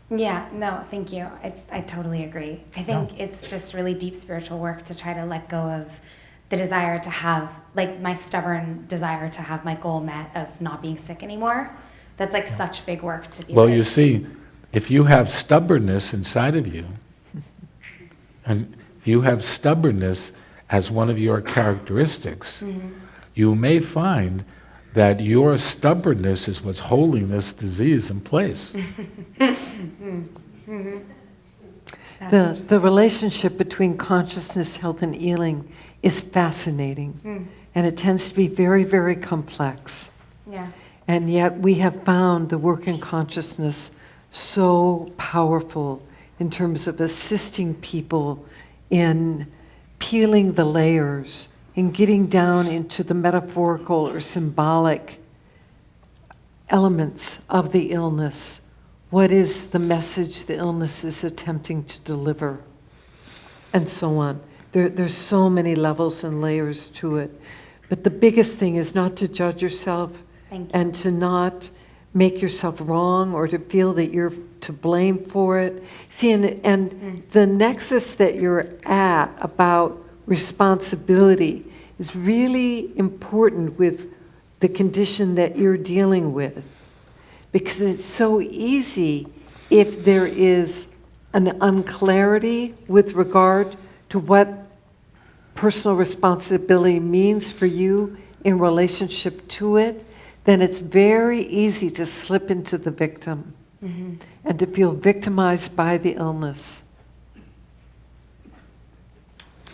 Yeah, no, thank you. I totally agree. I think it's just really deep spiritual work to try to let go of the desire to have, like my stubborn desire to have my goal met of not being sick anymore. That's like such big work to be Well, you see, if you have stubbornness inside of you, and if you have stubbornness as one of your characteristics, mm-hmm. you may find that your stubbornness is what's holding this disease in place. Mm-hmm. The relationship between consciousness, health, and healing is fascinating. And it tends to be very, very complex. Yeah. And yet we have found the work in consciousness so powerful in terms of assisting people in peeling the layers, in getting down into the metaphorical or symbolic elements of the illness. What is the message the illness is attempting to deliver? And so on. There's so many levels and layers to it. But the biggest thing is not to judge yourself and to not make yourself wrong or to feel that you're to blame for it. See, and the nexus that you're at about responsibility is really important with the condition that you're dealing with. Because it's so easy if there is an unclarity with regard to what personal responsibility means for you in relationship to it, then it's very easy to slip into the victim and to feel victimized by the illness.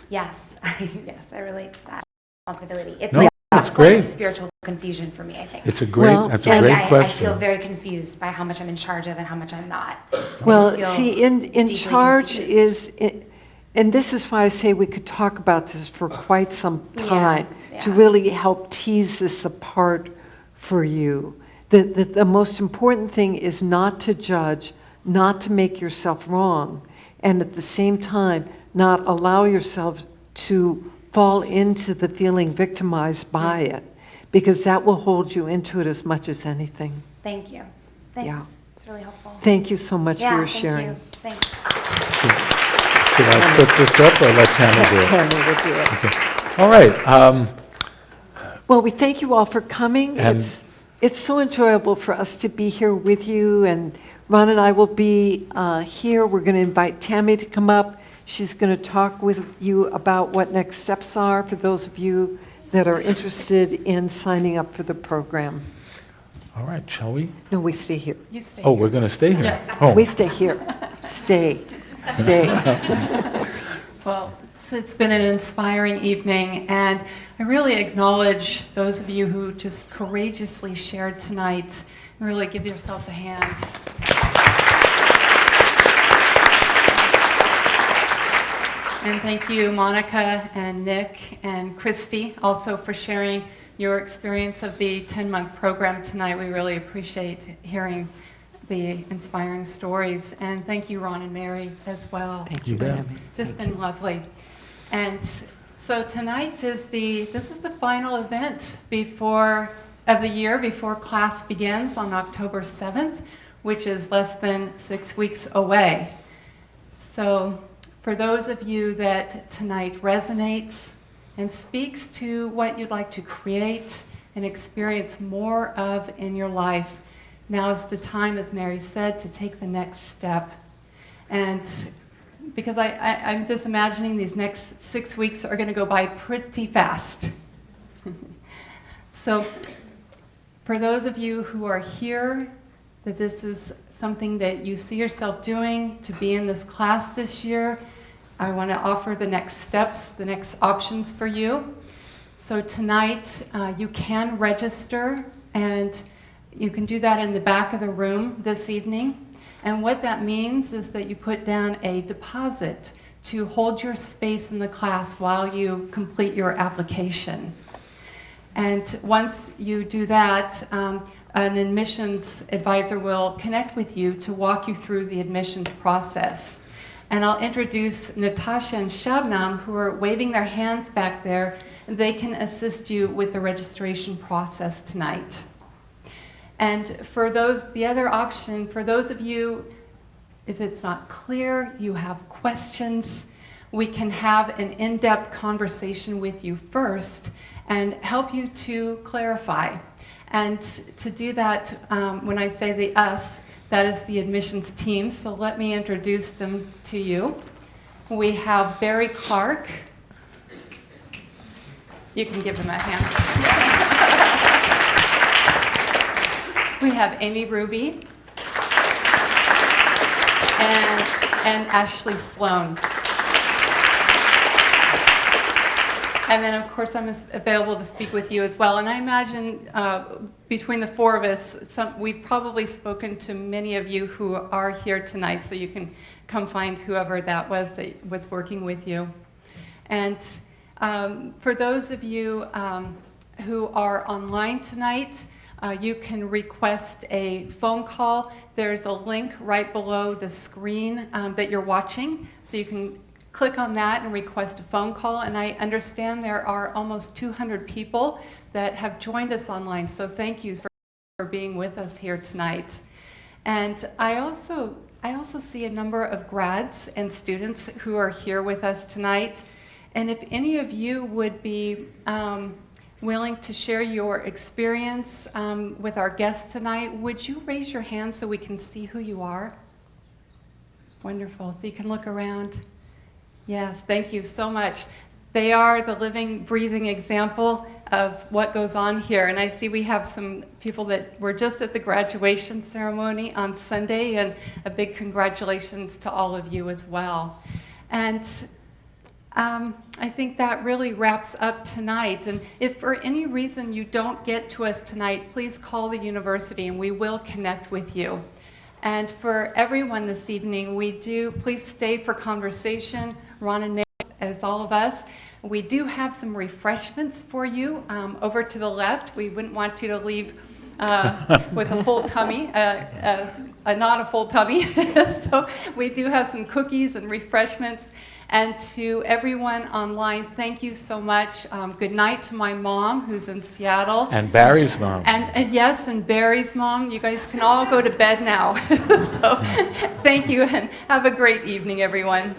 Yes, yes, I relate to that responsibility. It's that's great. Spiritual confusion for me, I think. It's a great, that's a great question. I feel very confused by how much I'm in charge of and how much I'm not. Well, see, in charge and this is why I say we could talk about this for quite some time to yeah. really help tease this apart for you. The most important thing is not to judge, not to make yourself wrong, and at the same time, not allow yourself to fall into the feeling victimized by it, because that will hold you into it as much as anything. Thank you. Thanks. Yeah. It's really helpful. Thank you so much for your thank sharing. you. Thanks. Should I put this up or let Tammy do it? Tammy will do it. All right. Well, we thank you all for coming. And- It's so enjoyable for us to be here with you, and Ron and I will be here. We're going to invite Tammy to come up. She's going to talk with you about what next steps are for those of you that are interested in signing up for the program. All right, shall we? No, we stay here. You stay Oh, here. we're going to stay here? Yes. Oh, We stay here. Stay. Stay. Well, it's been an inspiring evening, and I really acknowledge those of you who just courageously shared tonight. Really give yourselves a hand. And thank you, Monica and Nick and Christy, also for sharing your experience of the 10-month program tonight. We really appreciate hearing the inspiring stories. And thank you, Ron and Mary, as well. Thank You you, bet. Tammy. Just been lovely. And so tonight is the final event of the year before class begins on October 7th, which is less than 6 weeks away. So for those of you that tonight resonates and speaks to what you'd like to create and experience more of in your life, now is the time, as Mary said, to take the next step. And because I'm just imagining these next 6 weeks are going to go by pretty fast. So for those of you who are here, that this is something that you see yourself doing to be in this class this year, I want to offer the next steps, the next options for you. So tonight you can register, and you can do that in the back of the room this evening. And what that means is that you put down a deposit to hold your space in the class while you complete your application. And once you do that, an admissions advisor will connect with you to walk you through the admissions process. And I'll introduce Natasha and Shabnam, who are waving their hands back there. They can assist you with the registration process tonight. And for the other option, for those of you, if it's not clear, you have questions, we can have an in-depth conversation with you first and help you to clarify. And to do that, when I say the us, that is the admissions team. So let me introduce them to you. We have Barry Clark. You can give him a hand. We have Amy Ruby and Ashley Sloan. And then, of course, I'm available to speak with you as well. And I imagine between the four of us, we've probably spoken to many of you who are here tonight, so you can come find whoever that was working with you. And for those of you who are online tonight, you can request a phone call. There's a link right below the screen that you're watching, so you can click on that and request a phone call. And I understand there are almost 200 people that have joined us online, so thank you for being with us here tonight. And I also see a number of grads and students who are here with us tonight. And if any of you would be willing to share your experience with our guests tonight, would you raise your hand so we can see who you are? Wonderful. So you can look around. Yes, thank you so much. They are the living, breathing example of what goes on here. And I see we have some people that were just at the graduation ceremony on Sunday, and a big congratulations to all of you as well. And I think that really wraps up tonight. And if for any reason you don't get to us tonight, please call the university and we will connect with you. And for everyone this evening, please stay for conversation, Ron and Mary, as all of us. We do have some refreshments for you over to the left. We wouldn't want you to leave with a full tummy, not a full tummy. So we do have some cookies and refreshments. And to everyone online, thank you so much. Good night to my mom, who's in Seattle. And Barry's mom. And yes, and Barry's mom. You guys can all go to bed now. So thank you, and have a great evening, everyone.